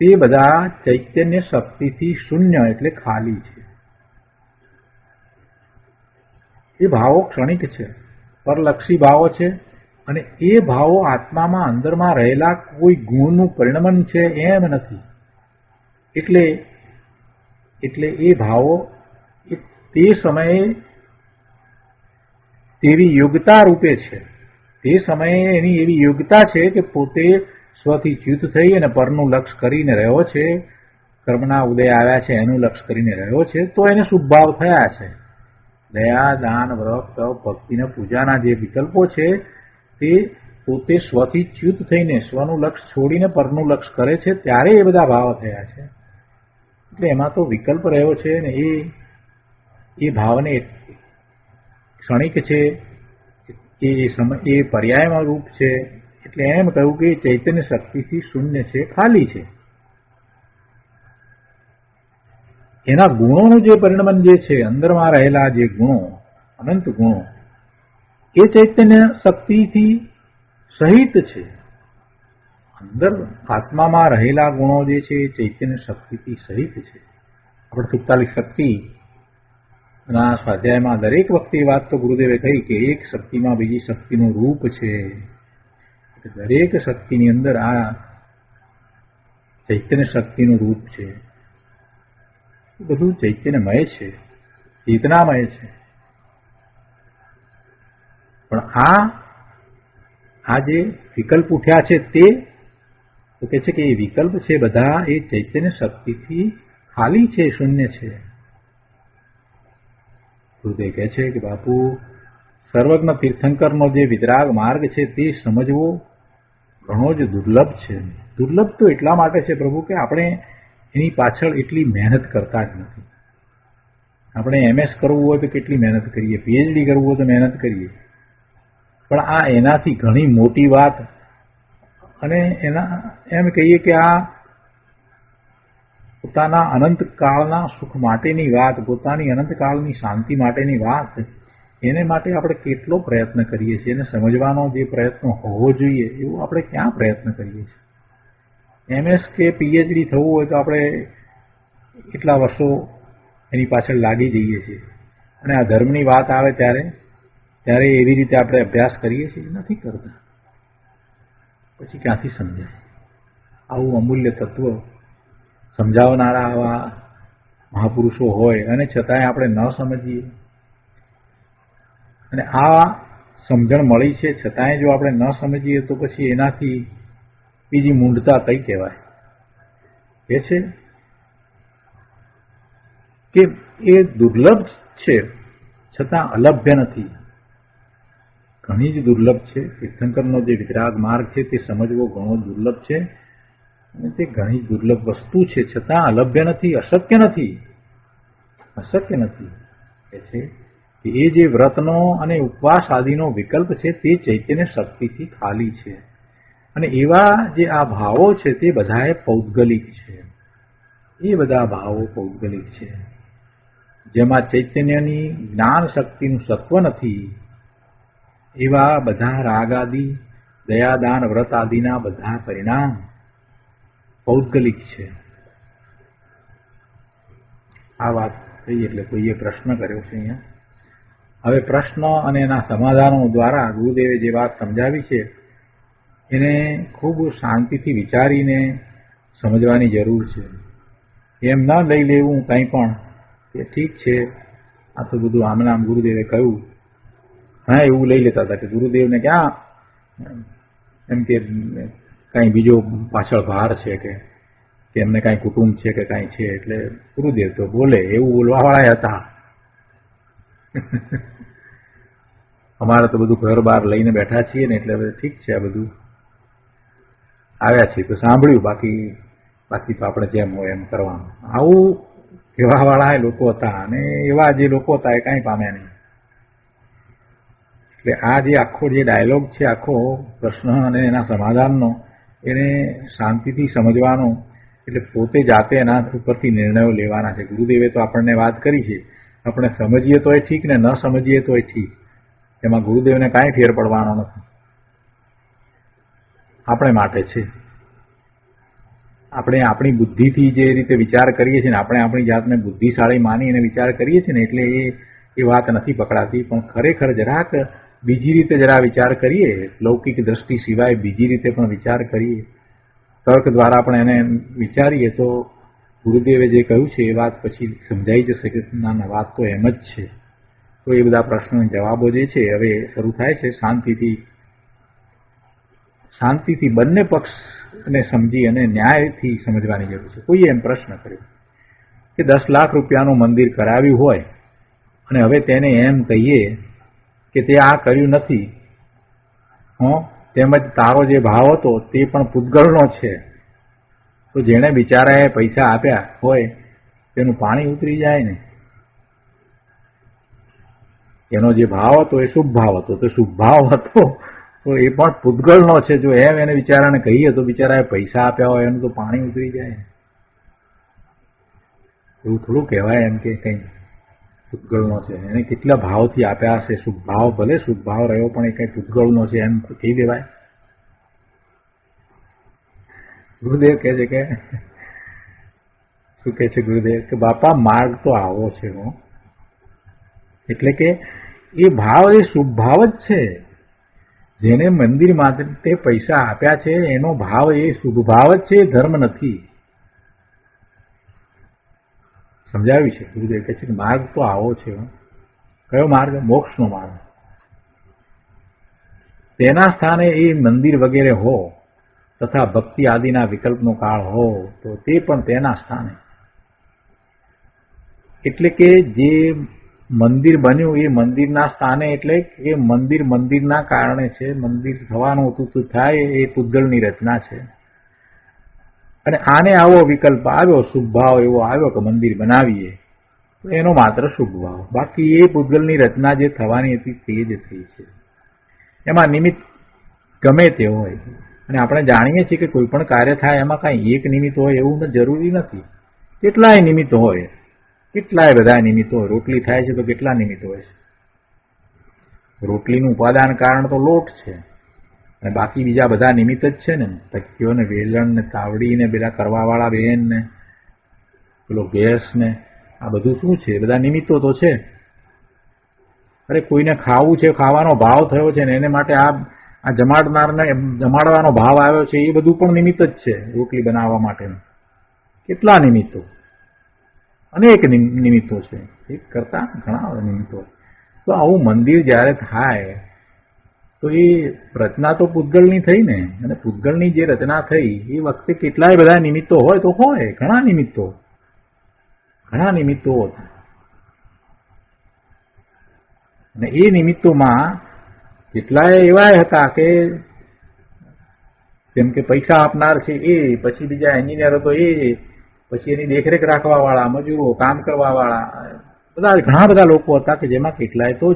તે બધા ચૈતન્ય શક્તિથી શૂન્ય એટલે ખાલી છે. એ ભાવો ક્ષણિક છે, પરલક્ષી ભાવો છે. અને એ ભાવો આત્મામાં અંદરમાં રહેલા કોઈ ગુણનું પરિણમન છે એમ નથી. એટલે એ ભાવો તે સમયે તેવી યોગ્યતા રૂપે છે. તે સમયે એની એવી યોગ્યતા છે કે પોતે સ્વથી ચ્યુત થઈ અને પરનું લક્ષ કરીને રહ્યો છે, કર્મના ઉદય આવ્યા છે એનું લક્ષ કરીને રહ્યો છે, તો એને શુભ ભાવ થયા છે. દયા, દાન, વ્રત, તપ, ભક્તિ અને પૂજાના જે વિકલ્પો છે તે પોતે સ્વથી ચ્યુત થઈને સ્વનું લક્ષ છોડીને પરનું લક્ષ કરે છે ત્યારે એ બધા ભાવ થયા છે. એટલે એમાં તો વિકલ્પ રહ્યો છે ને એ ભાવને ક્ષણિક છે, એ પર્યાયમાં રૂપ છે એટલે એમ કહ્યું કે ચૈતન્ય શક્તિથી શૂન્ય છે, ખાલી છે. એના ગુણોનું જે પરિણમન જે છે, અંદરમાં રહેલા જે ગુણો, અનંત ગુણો, એ ચૈતન્ય શક્તિથી સહિત છે. અંદર આત્મામાં રહેલા ગુણો જે છે એ ચૈતન્ય શક્તિથી સહિત છે. આપણે 47 શક્તિ ના સ્વાધ્યાયમાં દરેક વખતે વાત તો ગુરુદેવે કહી કે એક શક્તિમાં બીજી શક્તિનું રૂપ છે. દરેક શક્તિની અંદર આ ચૈતન્ય શક્તિનું રૂપ છે. બધું ચૈતન્યમય છે, ચેતનામય છે. પણ આ જે વિકલ્પ ઉઠ્યા છે તે તો કે છે કે એ વિકલ્પ છે બધા એ ચૈતન્ય શક્તિથી ખાલી છે, શૂન્ય છે. ગુરુદેવ કહે છે કે બાપુ, સર્વજ્ઞ તીર્થંકરનો જે વિતરાગ માર્ગ છે તે સમજવો ઘણો જ દુર્લભ છે. દુર્લભ તો એટલા માટે છે પ્રભુ કે આપણે એની પાછળ એટલી મહેનત કરતા જ નથી. આપણે MS કરવું હોય તો કેટલી મહેનત કરીએ, PhD કરવું હોય તો મહેનત કરીએ, પણ આ એનાથી ઘણી મોટી વાત, અને એના એમ કહીએ કે આ પોતાના અનંતકાળના સુખ માટેની વાત, પોતાની અનંતકાળની શાંતિ માટેની વાત, એને માટે આપણે કેટલો પ્રયત્ન કરીએ છીએ. એને સમજવાનો જે પ્રયત્ન હોવો જોઈએ એવું આપણે ક્યાં પ્રયત્ન કરીએ છીએ. MS કે PhD થવું હોય તો આપણે કેટલા વર્ષો એની પાછળ લાગી જઈએ છીએ, અને આ ધર્મની વાત આવે ત્યારે એવી રીતે આપણે અભ્યાસ કરીએ છીએ, નથી કરતા. પછી ક્યાંથી સમજાય? આવું અમૂલ્ય તત્વ સમજાવનારા આવા મહાપુરુષો હોય અને છતાંય આપણે ન સમજીએ, અને આ સમજણ મળી છે છતાંય જો આપણે ન સમજીએ તો પછી એનાથી બીજી મૂંઢતા કઈ કહેવાય? એ છે કે એ દુર્લભ છે છતાં અલભ્ય નથી. ઘણી જ દુર્લભ છે. તીર્થંકરનો જે વિતરાગ માર્ગ છે તે સમજવો ઘણો દુર્લભ છે, અને તે ઘણી દુર્લભ વસ્તુ છે છતાં અલભ્ય નથી, અશક્ય નથી. અશક્ય નથી એ છે કે એ જે વ્રતનો અને ઉપવાસ આદિનો વિકલ્પ છે તે ચૈતન્ય શક્તિથી ખાલી છે. અને એવા જે આ ભાવો છે તે બધાએ પૌદ્ગલિક છે. એ બધા ભાવો પૌદ્ગલિક છે. જેમાં ચૈતન્યની જ્ઞાન શક્તિનું સત્વ નથી, એવા બધા રાગ આદિ, દયાદાન, વ્રત આદિના બધા પરિણામ પૌદ્ગલિક છે. આ વાત થઈ એટલે કોઈએ પ્રશ્ન કર્યો છે અહીંયા. હવે પ્રશ્ન અને એના સમાધાનો દ્વારા ગુરુદેવે જે વાત સમજાવી છે એને ખૂબ શાંતિથી વિચારીને સમજવાની જરૂર છે. એમ ન લઈ લેવું કંઈ પણ કે ઠીક છે આ તો બધું આમ ગુરુદેવે કહ્યું, હા એવું લઈ લેતા હતા કે ગુરુદેવને ક્યાં એમ કે કાંઈ બીજો પાછળ ભાર છે કે એમને કાંઈ કુટુંબ છે કે કાંઈ છે એટલે ગુરુદેવ તો બોલે એવું બોલવાવાળા હતા. અમારે તો બધું ઘર બહાર લઈને બેઠા છીએ ને એટલે હવે ઠીક છે, આ બધું આવ્યા છીએ તો સાંભળ્યું, બાકી તો આપણે જેમ હોય એમ કરવાનું, આવું કહેવાવાળા લોકો હતા. અને એવા જે લોકો હતા એ કાંઈ પામ્યા નહીં. એટલે આ જે આખો જે ડાયલોગ છે, આખો પ્રશ્ન અને એના સમાધાનનો, એને શાંતિથી સમજવાનો, એટલે પોતે જાતે એના ઉપરથી નિર્ણયો લેવાના છે. ગુરુદેવે તો આપણને વાત કરી છે, આપણે સમજીએ તો એ ઠીક ને ન સમજીએ તો એ ઠીક, એમાં ગુરુદેવને કાંઈ ફેર પડવાનો નથી. આપણે માટે છે. આપણે આપણી બુદ્ધિથી જે રીતે વિચાર કરીએ છીએ ને, આપણે આપણી જાતને બુદ્ધિશાળી માની અને વિચાર કરીએ છીએ ને, એટલે એ વાત નથી પકડાતી. પણ ખરેખર જરાક બીજી રીતે જરા વિચાર કરીએ, લૌકિક દ્રષ્ટિ સિવાય બીજી રીતે પણ વિચાર કરીએ, તર્ક દ્વારા પણ એને વિચારીએ તો ગુરુદેવે જે કહ્યું છે એ વાત પછી સમજાઈ જશે કે ના વાત તો એમ જ છે. તો એ બધા પ્રશ્નોના જવાબો જે છે હવે શરૂ થાય છે. શાંતિથી બંને પક્ષને સમજી અને ન્યાયથી સમજવાની જરૂર છે. કોઈએ એમ પ્રશ્ન કર્યો કે 10 લાખ રૂપિયાનું મંદિર કરાવ્યું હોય અને હવે તેને એમ કહીએ કે તે આ કર્યું નથી, તેમજ તારો જે ભાવ હતો તે પણ પૂતગલનો છે, તો જેણે બિચારાએ પૈસા આપ્યા હોય તેનું પાણી ઉતરી જાય ને. એનો જે ભાવ હતો એ શુભ ભાવ હતો, તો શુભ ભાવ હતો તો એ પણ પૂતગલનો છે. જો એમ એને બિચારાને કહીએ તો બિચારાએ પૈસા આપ્યા હોય એનું તો પાણી ઉતરી જાય. એવું થોડું કહેવાય એમ કે કંઈ પૂતગલનો છે. એને કેટલા ભાવથી આપ્યા હશે. શુભ ભાવ, ભલે શુભ ભાવ રહ્યો પણ એ કંઈ પૂતગલનો છે એમ કહી દેવાય. ગુરુદેવ કહે છે કે શું કહે છે ગુરુદેવ કે બાપા માર્ગ તો આવો છે હો. એટલે કે એ ભાવ એ શુભ ભાવ જ છે. જેને મંદિર માટે પૈસા આપ્યા છે એનો ભાવ એ શુભ ભાવ જ છે, ધર્મ નથી. સમજાવ્યું છે ગુરુદેવ કહે છે કે માર્ગ તો આવો છે. કયો માર્ગ? મોક્ષનો માર્ગ. તેના સ્થાને એ મંદિર વગેરે હો તથા ભક્તિ આદિના વિકલ્પનો કાળ હો તો તે પણ તેના સ્થાને. એટલે કે જે મંદિર બન્યું એ મંદિરના સ્થાને, એટલે એ મંદિર મંદિરના કારણે છે. મંદિર થવાનું હતું તો થાય, એ પૂતગલની રચના છે. અને આને આવો વિકલ્પ આવ્યો, શુભ ભાવ એવો આવ્યો કે મંદિર બનાવીએ, તો એનો માત્ર શુભ ભાવ. બાકી એ પૂતગલની રચના જે થવાની હતી તે જ થઈ છે. એમાં નિમિત્ત ગમે તે હોય. અને આપણે જાણીએ છીએ કે કોઈ પણ કાર્ય થાય એમાં કાંઈ એક નિમિત્ત હોય એવું જરૂરી નથી. કેટલાય નિમિત્ત હોય, કેટલાય બધા નિમિત્તો હોય. રોટલી થાય છે તો કેટલા નિમિત્તો હોય છે. રોટલીનું ઉપાદાન કારણ તો લોટ છે, અને બાકી બીજા બધા નિમિત્ત જ છે ને. તકીઓ ને વેલણ ને તાવડી ને પેલા કરવાવાળા બેન ને પેલો ગેસ ને આ બધું શું છે? બધા નિમિત્તો તો છે. અરે કોઈને ખાવું છે, ખાવાનો ભાવ થયો છે ને એને માટે આ જમાડનારને જમાડવાનો ભાવ આવ્યો છે, એ બધું પણ નિમિત્ત જ છે. રોટલી બનાવવા માટેનું કેટલા નિમિત્તો, અનેક નિમિત્તો છે. એક કરતા ઘણા નિમિત્તો. તો આવું મંદિર જ્યારે થાય તો એ રચના તો પૂતગલની થઈ ને. અને પૂતગલની જે રચના થઈ એ વખતે કેટલાય બધા નિમિત્તો હોય તો હોય, ઘણા નિમિત્તો અને એ નિમિત્તોમાં કેટલાય એવા હતા કે જેમ કે પૈસા આપનાર છે એ, પછી બીજા એન્જિનિયરો તો એ, પછી એની દેખરેખ રાખવા વાળા, મજૂરો, કામ કરવા વાળા, બધા ઘણા બધા લોકો હતા કે જેમાં કેટલાય તો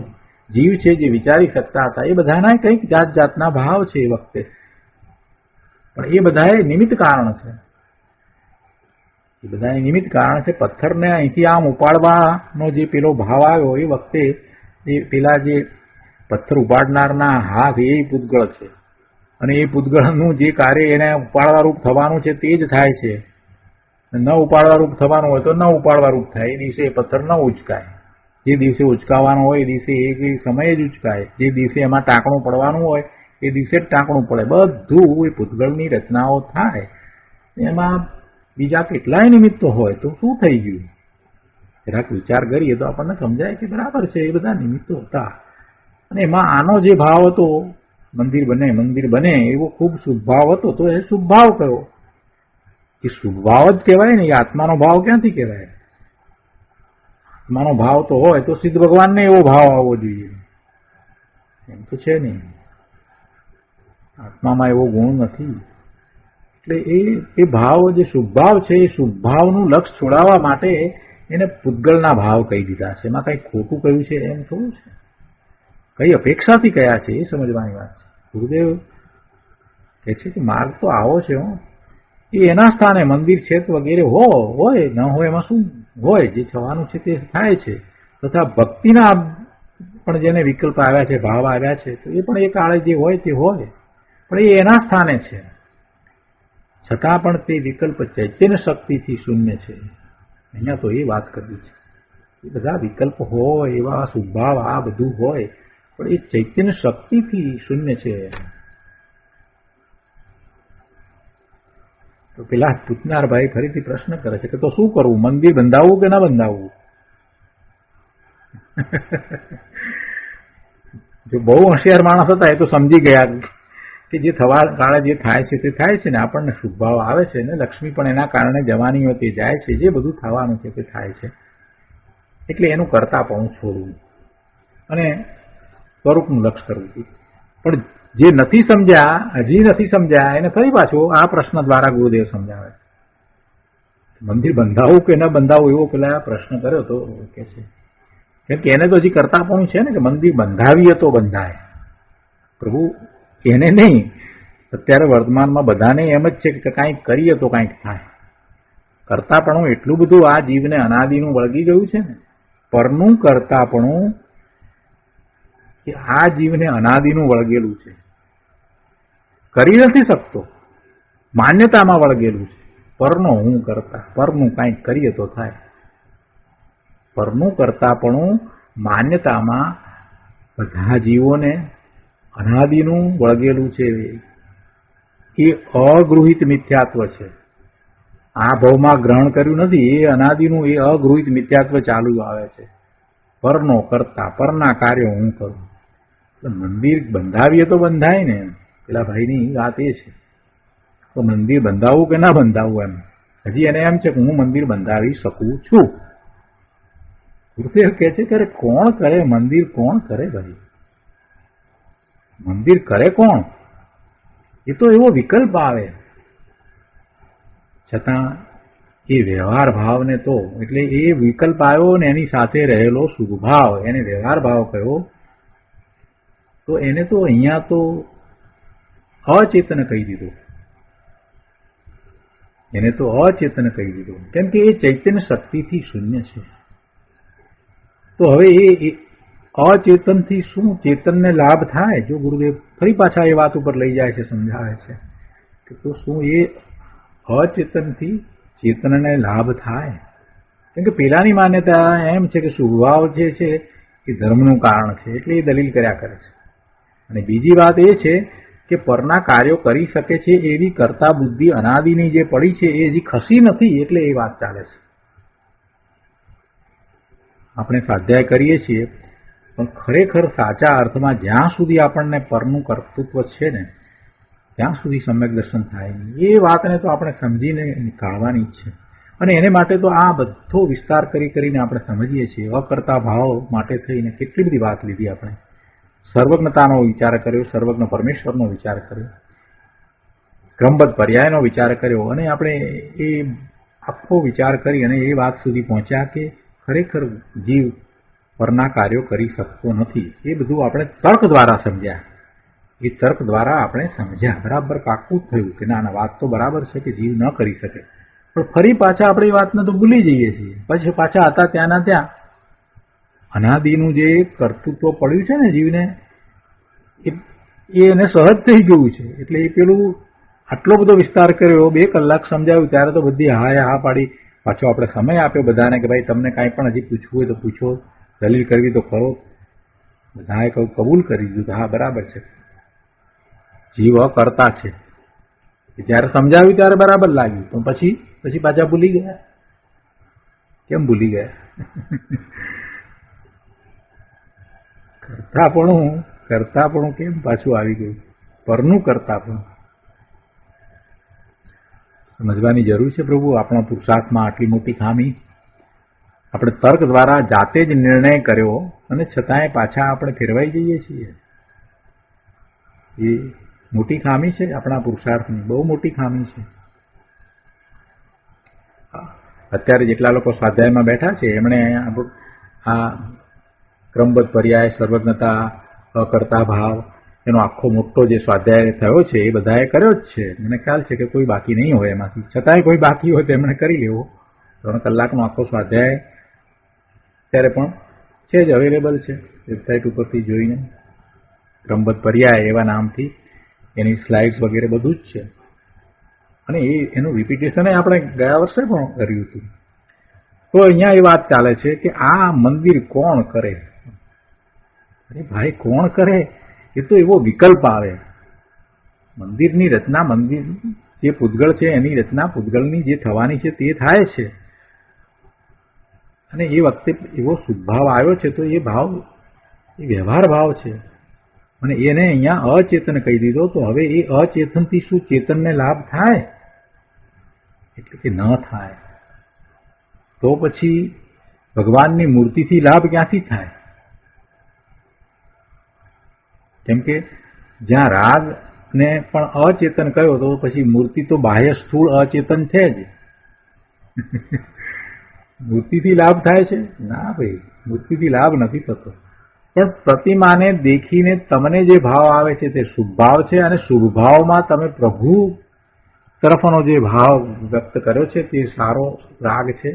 જીવ છે જે વિચારી શકતા હતા. એ બધાના કંઈક જાત જાતના ભાવ છે એ વખતે, પણ એ બધા નિમિત્ત કારણ છે. એ બધા નિમિત્ત કારણ છે. પથ્થરને અહીંથી આમ ઉપાડવાનો જે પેલો ભાવ આવ્યો એ વખતે એ પેલા જે પથ્થર ઉપાડનારના હાથ એ પૂતગળ છે. અને એ પૂતગળનું જે કાર્ય એને ઉપાડવા રૂપ થવાનું છે તે જ થાય છે. ન ઉપાડવા રૂપ થવાનું હોય તો ન ઉપાડવા રૂપ થાય. એ દિવસે એ પથ્થર ન ઉચકાય. જે દિવસે ઉચકાવાનો હોય એ દિવસે એ સમયે જ ઉચકાય. જે દિવસે એમાં ટાંકણું પડવાનું હોય એ દિવસે જ ટાંકણું પડે. બધું એ પૂતગળની રચનાઓ થાય. એમાં બીજા કેટલાય નિમિત્તો હોય તો શું થઈ ગયું? જરાક વિચાર કરીએ તો આપણને સમજાય કે બરાબર છે, એ બધા નિમિત્તો હતા. અને એમાં આનો જે ભાવ હતો, મંદિર બને એવો ખૂબ શુભ ભાવ હતો, તો એ શુભ ભાવ કયો? એ શુભ ભાવ જ કહેવાય ને. એ આત્માનો ભાવ ક્યાંથી કહેવાય? આત્માનો ભાવ તો હોય તો સિદ્ધ ભગવાનને એવો ભાવ આવવો જોઈએ. એમ તો છે નહીં, આત્મામાં એવો ગુણ નથી. એટલે એ ભાવ જે શુભ ભાવ છે એ શુભ ભાવનું લક્ષ છોડાવવા માટે એને પૂતગલના ભાવ કહી દીધા છે. એમાં કંઈ ખોટું કહ્યું છે એમ થોડું છે. કઈ અપેક્ષાથી કયા છે એ સમજવાની વાત છે. ગુરુદેવ કહે છે કે માર્ગ તો આવો છે હો. એ એના સ્થાને મંદિર છે વગેરે હોય ન હોય એમાં શું હોય? જે થવાનું છે તે થાય છે. તથા ભક્તિના પણ જેને વિકલ્પ આવ્યા છે, ભાવ આવ્યા છે, તો એ પણ એ કાળે જે હોય તે હોય, પણ એ એના સ્થાને છે. છતાં પણ તે વિકલ્પ ચૈતન્ય શક્તિથી શૂન્ય છે. અહીંયા તો એ વાત કરવી છે. એ બધા વિકલ્પ હોય, એવા શુભભાવ આ બધું હોય, પણ એ ચૈતન્ય શક્તિથી શૂન્ય છે. તો પેલા પૂછનાર ભાઈ ફરીથી પ્રશ્ન કરે છે કે તો શું કરવું? મંદિર બંધાવવું કે ના બંધાવવું? જો બહુ હોશિયાર માણસ હતા એ તો સમજી ગયા કે જે થવા કાળે જે થાય છે તે થાય છે ને. આપણને શુભ ભાવ આવે છે ને, લક્ષ્મી પણ એના કારણે જવાની હોય તે જાય છે. જે બધું થવાનું છે તે થાય છે. એટલે એનું કરતાપણું છોડવું અને સ્વરૂપનું લક્ષ કરવું. પણ જે નથી સમજ્યા, હજી નથી સમજ્યા, એને ફરી પાછું આ પ્રશ્ન દ્વારા ગુરુદેવ સમજાવે. મંદિર બંધાવવું કે ન બંધાવવું એવો પેલા પ્રશ્ન કર્યો તો કે છે. કેમ કે એને તો હજી કરતાપણું છે ને કે મંદિર બંધાવીએ તો બંધાય. પ્રભુ એને નહીં. અત્યારે વર્તમાનમાં બધાને એમ જ છે કે કાંઈક કરીએ તો કાંઈક થાય. કરતાપણું એટલું બધું આ જીવને અનાદિનું વળગી ગયું છે ને, પરનું કરતાપણું કે આ જીવને અનાદિનું વળગેલું છે, કરી નથી શકતો, માન્યતામાં વળગેલું છે. પરનો હું કરતા, પરનું કાંઈક કરીએ તો થાય. પરનું કરતાપણું માન્યતામાં બધા જીવોને અનાદિનું વળગેલું છે. એ અગૃહિત મિથ્યાત્વ છે. આ ભાવમાં ગ્રહણ કર્યું નથી, એ અનાદિનું એ અગૃહિત મિથ્યાત્વ ચાલુ આવે છે. પરનો કરતા, પરના કાર્યો હું કરું. મંદિર બંધાવીએ તો બંધાય ને. પેલા ભાઈની વાત એ છે તો મંદિર બંધાવવું કે ના બંધાવવું, એમ હજી એને એમ છે કે હું મંદિર બંધાવી શકું છું. ગુરુદેવ કહે છે કે કોણ કરે મંદિર, કોણ કરે ભાઈ મંદિર કરે કોણ? એ તો એવો વિકલ્પ આવે. છતાં એ વ્યવહાર ભાવને તો એટલે એ વિકલ્પ આવ્યો ને એની સાથે રહેલો શુભભાવ, એને વ્યવહાર ભાવ કહ્યો. તો એને તો અહીંયા તો અચેતન કહી દીધું. એને તો અચેતન કહી દીધું, કેમ કે એ ચૈતન્ય શક્તિથી શૂન્ય છે. તો હવે એ અચેતનથી શું ચેતનને લાભ થાય? જો ગુરુદેવ ફરી પાછા એ વાત ઉપર લઈ જાય છે, સમજાવે છે કે તો શું એ અચેતનથી ચેતનને લાભ થાય? કેમ કે પેલાની માન્યતા એમ છે કે શુભભાવ જે છે એ ધર્મનું કારણ છે, એટલે એ દલીલ કર્યા કરે છે. અને બીજી વાત એ છે કે પરના કાર્યો કરી શકે છે એવી કરતા બુદ્ધિ અનાદિની જે પડી છે એ હજી ખસી નથી, એટલે એ વાત ચાલે છે. આપણે સ્વાધ્યાય કરીએ છીએ પણ ખરેખર સાચા અર્થમાં જ્યાં સુધી આપણને પરનું કર્તૃત્વ છે ને ત્યાં સુધી સમ્યક દર્શન થાય નહીં. એ વાતને તો આપણે સમજીને નીકાળવાની જ છે. અને એને માટે તો આ બધો વિસ્તાર કરીને આપણે સમજીએ છીએ. અકર્તા ભાવ માટે થઈને કેટલી બધી વાત લીધી આપણે. સર્વજ્ઞતાનો વિચાર કર્યો, સર્વજ્ઞ પરમેશ્વરનો વિચાર કર્યો, ક્રમબદ્ધ પર્યાયનો વિચાર કર્યો, અને આપણે એ આખો વિચાર કરી અને એ વાત સુધી પહોંચ્યા કે ખરેખર જીવ પરના કાર્યો કરી શકતો નથી. એ બધું આપણે તર્ક દ્વારા સમજ્યા. એ તર્ક દ્વારા આપણે સમજ્યા, બરાબર પાક્કું થયું કે ના વાત તો બરાબર છે કે જીવ ન કરી શકે. પણ ફરી પાછા આપણે એ વાતને તો ભૂલી જઈએ છીએ. પછી પાછા હતા ત્યાંના ત્યાં અનાદિનું જે કર્તૃત્વ પડ્યું છે ને જીવને, એ એને સહજ થઈ ગયું છે. એટલે એ પેલું આટલો બધો વિસ્તાર કર્યો, 2 કલાક સમજાવ્યું, ત્યારે તો બધી હા પાડી. પાછો આપણે સમય આપ્યો બધાને કે ભાઈ તમને કાંઈ પણ હજી પૂછવું હોય તો પૂછો, દલીલ કરવી તો કરો. બધાએ કબૂલ કરી દીધું હા બરાબર છે, જીવ કરતા છે. જયારે સમજાવ્યું ત્યારે બરાબર લાગ્યું, પણ પછી પાછા ભૂલી ગયા. કેમ ભૂલી ગયા? કરતાપણું કેમ પાછું આવી ગયું? પરનું કરતાપણું સમજવાની જરૂર છે પ્રભુ. આપણા પુરુષાર્થમાં આટલી મોટી ખામી. આપણે તર્ક દ્વારા જાતે જ નિર્ણય કર્યો અને છતાંય પાછા આપણે ફેરવાઈ જઈએ છીએ. એ મોટી ખામી છે આપણા પુરુષાર્થની, બહુ મોટી ખામી છે. અત્યારે જેટલા લોકો સ્વાધ્યાયમાં બેઠા છે એમણે આ ક્રમબદ્ધ પર્યાય, સર્વજ્ઞતા, અકર્તા ભાવ, એનો આખો મોટો જે સ્વાધ્યાય થયો છે એ બધાએ કર્યો જ છે. મને ખ્યાલ છે કે કોઈ બાકી નહીં હોય એમાંથી. છતાંય કોઈ બાકી હોય તો એમણે કરી લેવો. 3 કલાકનો આખો સ્વાધ્યાય ત્યારે પણ છે જ, અવેલેબલ છે વેબસાઇટ ઉપરથી જોઈને. ક્રમબદ્ધ પર્યાય એવા નામથી એની સ્લાઇડ્સ વગેરે બધું જ છે. અને એનું રિપીટેશન આપણે ગયા વર્ષે પણ કર્યું હતું. તો અહીંયા એ વાત ચાલે છે કે આ મંદિર કોણ કરે? અરે ભાઈ, કોણ કરે? એ તો એવો વિકલ્પ આવે. મંદિરની રચના, મંદિર જે પૂતગળ છે એની રચના પૂતગળની જે થવાની છે તે થાય છે. અને એ વખતે એવો શુદ્ધભાવ આવ્યો છે તો એ ભાવ એ વ્યવહાર ભાવ છે. અને એને અહીંયા અચેતન કહી દીધો. તો હવે એ અચેતનથી શું ચેતનને લાભ થાય? એટલે કે ન થાય. તો પછી ભગવાનની મૂર્તિથી લાભ ક્યાંથી થાય? કેમ કે જ્યાં રાગને પણ અચેતન કહ્યો તો પછી મૂર્તિ તો બાહ્ય સ્થૂળ અચેતન છે જ. મૂર્તિથી લાભ થાય છે? ના ભાઈ, મૂર્તિથી લાભ નથી થતો. પણ પ્રતિમાને દેખીને તમને જે ભાવ આવે છે તે શુભ ભાવ છે, અને શુભ ભાવમાં તમે પ્રભુ તરફનો જે ભાવ વ્યક્ત કર્યો છે તે સારો રાગ છે.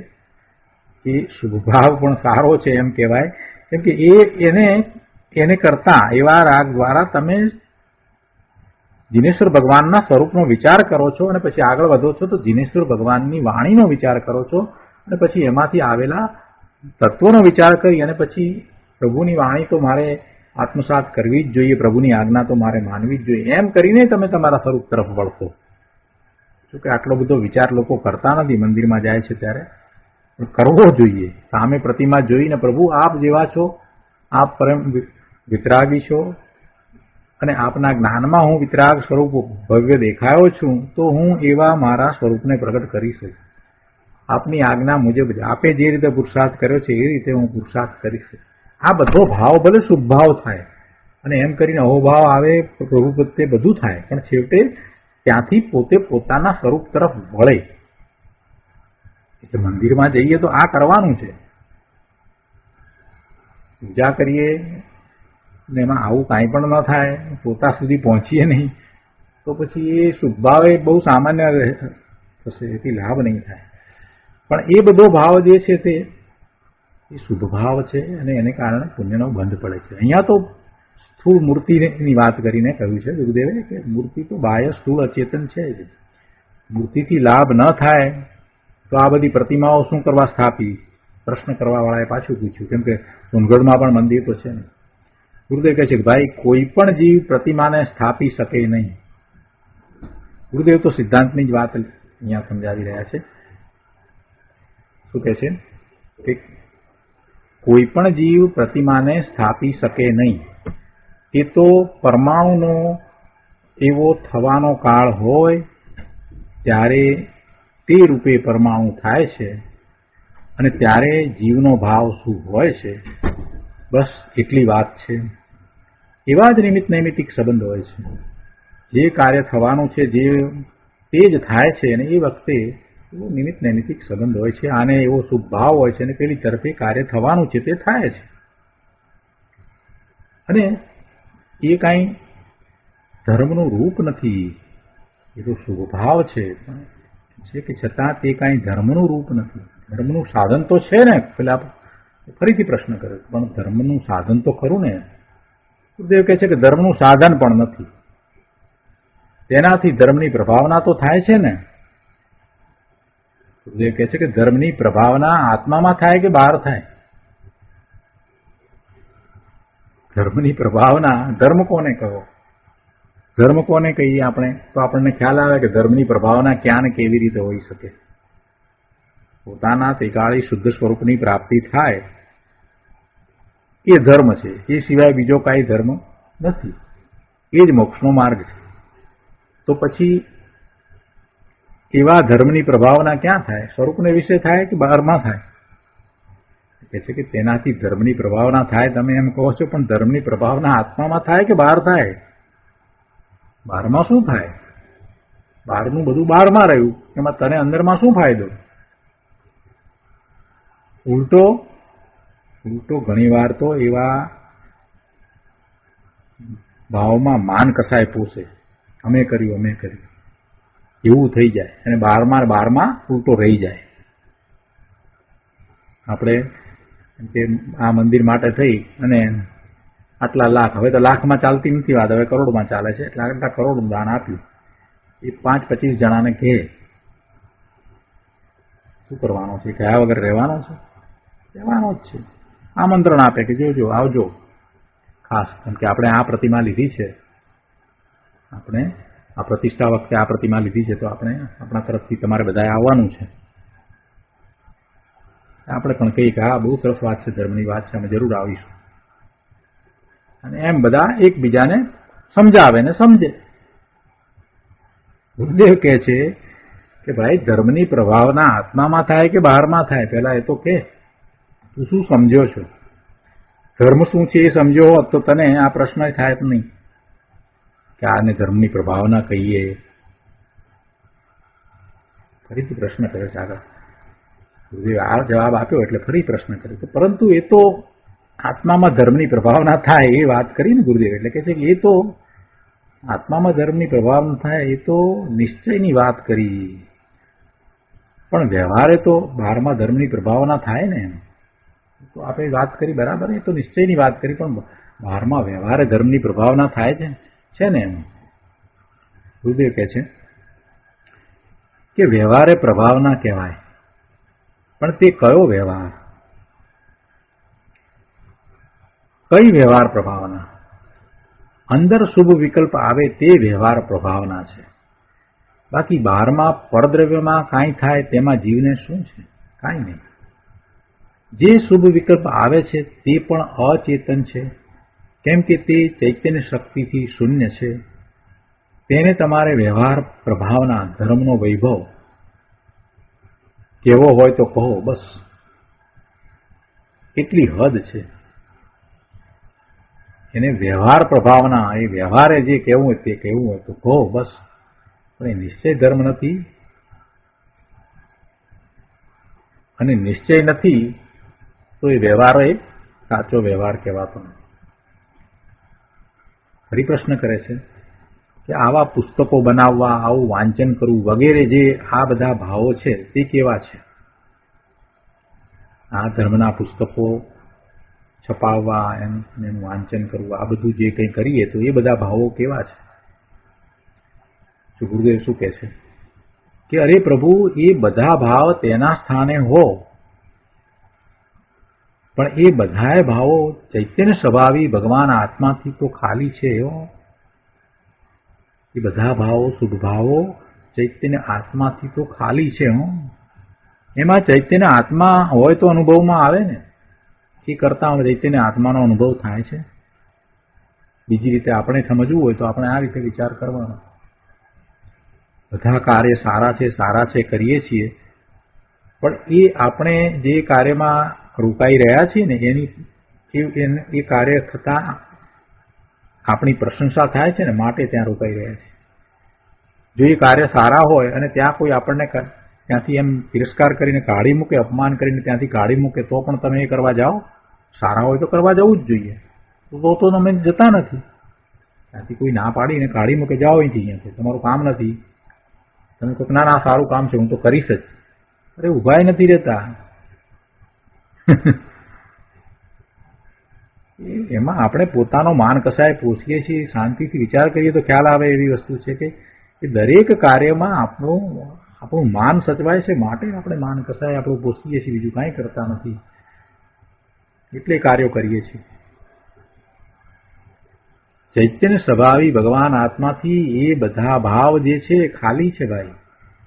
એ શુભ ભાવ પણ સારો છે એમ કહેવાય, કેમ કે એને કરતા એવા રાગ દ્વારા તમે જીનેશ્વર ભગવાનના સ્વરૂપનો વિચાર કરો છો, અને પછી આગળ વધો છો તો જીનેશ્વર ભગવાનની વાણીનો વિચાર કરો છો, અને પછી એમાંથી આવેલા તત્વોનો વિચાર કરી અને પછી પ્રભુની વાણી તો મારે આત્મસાત કરવી જ જોઈએ, પ્રભુની આજ્ઞા તો મારે માનવી જ જોઈએ, એમ કરીને તમે તમારા સ્વરૂપ તરફ વળશો. જોકે આટલો બધો વિચાર લોકો કરતા નથી, મંદિરમાં જાય છે ત્યારે, પણ કરવો જોઈએ. સામે પ્રતિમા જોઈને પ્રભુ આપ જેવા છો, આપ પરમ વિતરાગી છો, અને આપના જ્ઞાનમાં હું વિતરાગ સ્વરૂપ ભવ્ય દેખાયો છું, તો હું એવા મારા સ્વરૂપને પ્રગટ કરીશ. આપની આજ્ઞા મુજબ જ આપે જે રીતે પુરુષાર્થ કર્યો છે એ રીતે હું પુરુષાર્થ કરીશ. આ બધો ભાવ ભલે શુભ ભાવ થાય અને એમ કરીને અહોભાવ આવે, પ્રભુ પ્રત્યે બધું થાય, પણ છેવટે ત્યાંથી પોતે પોતાના સ્વરૂપ તરફ વળે. એટલે મંદિરમાં જઈએ તો આ કરવાનું છે. પૂજા કરીએ ને એમાં આવું કાંઈ પણ ન થાય, પોતા સુધી પહોંચીએ નહીં, તો પછી એ શુભ ભાવ એ બહુ સામાન્ય થશે, એથી લાભ નહીં થાય. પણ એ બધો ભાવ જે છે તે એ શુભ ભાવ છે, અને એને કારણે પુણ્યનો બંધ પડે છે. અહીંયા તો સ્થૂળ મૂર્તિની વાત કરીને કહ્યું છે ગુરુદેવે કે મૂર્તિ તો બાહ્ય સ્થૂળ અચેતન છે જ. મૂર્તિથી લાભ ન થાય તો આ બધી પ્રતિમાઓ શું કરવા સ્થાપી, પ્રશ્ન કરવાવાળાએ પાછું પૂછ્યું. કેમ કે સોનગઢમાં પણ મંદિર તો છે ને. ગુરુદેવ કહે છે કે ભાઈ કોઈ પણ જીવ પ્રતિમાને સ્થાપી શકે નહીં. ગુરુદેવ તો સિદ્ધાંતની જ વાત અહીંયા સમજાવી રહ્યા છે. શું કહે છે કે કોઈ પણ જીવ પ્રતિમાને સ્થાપી શકે નહીં. એ તો પરમાણુનો એવો થવાનો કાળ હોય ત્યારે તે રૂપે પરમાણુ થાય છે, અને ત્યારે જીવનો ભાવ શું હોય છે, બસ એટલી વાત છે. એવા જ નિમિત્ત નૈમિત્તિક સંબંધ હોય છે. જે કાર્ય થવાનું છે તે જ થાય છે, અને એ વખતે એવો નિમિત્ત નૈમિત્તિક સંબંધ હોય છે. આને એવો શુભ ભાવ હોય છે, અને પેલી તરફે કાર્ય થવાનું છે તે થાય છે. અને એ કાંઈ ધર્મનું રૂપ નથી, એ તો શુભ ભાવ છે કે છતાં તે કાંઈ ધર્મનું રૂપ નથી. ધર્મનું સાધન તો છે ને. પેલા ફરીથી પ્રશ્ન કર્યો, પણ ધર્મનું સાધન તો ખરું ને. ગુરુદેવ કહે છે કે ધર્મનું સાધન પણ નથી, તેનાથી ધર્મની પ્રભાવના તો થાય છે ને. ગુરુદેવ કહે છે કે ધર્મની પ્રભાવના આત્મામાં થાય કે બહાર થાય? ધર્મની પ્રભાવના, ધર્મ કોને કહો, ધર્મ કોને કહીએ આપણે, તો આપણને ખ્યાલ આવે કે ધર્મની પ્રભાવના ક્યાં ને કેવી રીતે હોઈ શકે. પોતાના ત્રિકાળી શુદ્ધ સ્વરૂપની પ્રાપ્તિ થાય એ ધર્મ છે. એ સિવાય બીજો કાંઈ ધર્મ નથી. એ જ મોક્ષનો માર્ગ છે. તો પછી એવા ધર્મની પ્રભાવના ક્યાં થાય? સ્વરૂપને વિશે થાય કે બહારમાં થાય? કહે છે કે તેનાથી ધર્મની પ્રભાવના થાય. તમે એમ કહો છો, પણ ધર્મની પ્રભાવના આત્મામાં થાય કે બહાર થાય? બહારમાં શું થાય? બહારનું બધું બહારમાં રહ્યું, એમાં તને અંદરમાં શું ફાયદો? ઉલટો ઘણી વાર તો એવા ભાવમાં માન કસાય પોષે, અમે કર્યું એવું થઈ જાય, અને બારમાં ઉલટો રહી જાય. આપણે કે આ મંદિર માટે થઈ અને આટલા લાખ, હવે તો લાખમાં ચાલતી નથી વાત, હવે કરોડમાં ચાલે છે. એટલે આટલા કરોડનું દાન આપ્યું. એ 5-25 જણાને કહે શું કરવાનો છે? કયા વગર રહેવાનો છે? રહેવાનો જ છે. આમંત્રણ આપે કે જોજો, આવજો ખાસ, કેમ કે આપણે આ પ્રતિમા લીધી છે, આપણે આ પ્રતિષ્ઠા વખતે આ પ્રતિમા લીધી છે, તો આપણે આપણા તરફથી તમારે બધાએ આવવાનું છે. આપણે પણ કહીએ કે હા, બહુ સરસ વાત છે, ધર્મની વાત છે, અમે જરૂર આવીશું. અને એમ બધા એકબીજાને સમજાવે ને સમજે. ગુરુદેવ કહે છે કે ભાઈ ધર્મની પ્રભાવના આત્મામાં થાય કે બહારમાં થાય? પહેલા એ તો કે તું શું સમજ્યો છો? ધર્મ શું છે એ સમજ્યો હોત તો તને આ પ્રશ્ન થાય જ નહીં કે આને ધર્મની પ્રભાવના કહીએ. ફરીથી પ્રશ્ન કર્યો છે આગળ. ગુરુદેવે આ જવાબ આપ્યો એટલે ફરી પ્રશ્ન કર્યો. પરંતુ એ તો આત્મામાં ધર્મની પ્રભાવના થાય એ વાત કરી ને ગુરુદેવ, એટલે કે છે કે એ તો આત્મામાં ધર્મની પ્રભાવના થાય એ તો નિશ્ચયની વાત કરી, પણ વ્યવહારે તો બહારમાં ધર્મની પ્રભાવના થાય ને. તો આપણે વાત કરી બરાબર, એ તો નિશ્ચયની વાત કરી, પણ બહારમાં વ્યવહારે ધર્મની પ્રભાવના થાય છે ને એમ. ગુરુદેવ કહે છે કે વ્યવહારે પ્રભાવના કહેવાય, પણ તે કયો વ્યવહાર, કઈ વ્યવહાર પ્રભાવના? અંદર શુભ વિકલ્પ આવે તે વ્યવહાર પ્રભાવના છે. બાકી બહારમાં પરદ્રવ્યમાં કાંઈ થાય તેમાં જીવને શું છે? કાંઈ નહીં. જે શુભ વિકલ્પ આવે છે તે પણ અચેતન છે, કેમ કે તે ચૈતન્ય શક્તિથી શૂન્ય છે. તેને તમારે વ્યવહાર પ્રભાવના ધર્મનો વૈભવ કેવો હોય તો કહો, બસ એટલી હદ છે. એને વ્યવહાર પ્રભાવના, એ વ્યવહારે જે કહેવું હોય તે કહેવું હોય તો કહો, બસ. પણ એ નિશ્ચય ધર્મ નથી, અને નિશ્ચય નથી તો એ વ્યવહાર એ સાચો વ્યવહાર કહેવાતો નથી. ફરી પ્રશ્ન કરે છે કે આવા પુસ્તકો બનાવવા, આવું વાંચન કરવું વગેરે જે આ બધા ભાવો છે તે કેવા છે? આ ધર્મના પુસ્તકો છપાવવા, એનું વાંચન કરવું, આ બધું જે કંઈ કરીએ તો એ બધા ભાવો કેવા છે? તો ગુરુદેવ શું કહે છે કે અરે પ્રભુ, એ બધા ભાવ તેના સ્થાને હો, પણ એ બધાય ભાવો ચૈતન્ય સ્વભાવી ભગવાન આત્માથી તો ખાલી છે. એ બધા ભાવો, શુભ ભાવો ચૈતન્ય આત્માથી તો ખાલી છે. એમાં ચૈતન્ય આત્મા હોય તો અનુભવમાં આવે ને, એ કરતા ચૈતન્ય આત્માનો અનુભવ થાય છે. બીજી રીતે આપણે સમજવું હોય તો આપણે આ રીતે વિચાર કરવાનો. બધા કાર્ય સારા છે કરીએ છીએ, પણ એ આપણે જે કાર્યમાં રોકાઈ રહ્યા છીએ ને એ કાર્ય થતા આપણી પ્રશંસા થાય છે ને, માટે ત્યાં રોકાઈ રહ્યા છે. જો એ કાર્ય સારા હોય અને ત્યાં કોઈ આપણને ત્યાંથી એમ તિરસ્કાર કરીને કાઢી મૂકે, અપમાન કરીને ત્યાંથી કાઢી મૂકે, તો પણ તમે એ કરવા જાઓ? સારા હોય તો કરવા જવું જ જોઈએ. તો તમે જતા નથી. ત્યાંથી કોઈ ના પાડીને કાઢી મૂકે, જાઓ અહીંથી, અહીંયાથી તમારું કામ નથી. તમે કહો ના સારું કામ છે, હું તો કરીશ જ. અરે ઉભા નથી રહેતા. એમાં આપણે પોતાનો માન કસાય પોષીએ છીએ. શાંતિથી વિચાર કરીએ તો ખ્યાલ આવે એવી વસ્તુ છે કે દરેક કાર્યમાં આપણું માન સચવાય છે, માટે આપણે માન કસાય આપણું પોષીએ છીએ, બીજું કાંઈ કરતા નથી. એટલે કાર્યો કરીએ છીએ. ચૈતન્ય સ્વભાવી ભગવાન આત્માથી એ બધા ભાવ જે છે ખાલી છે ભાઈ.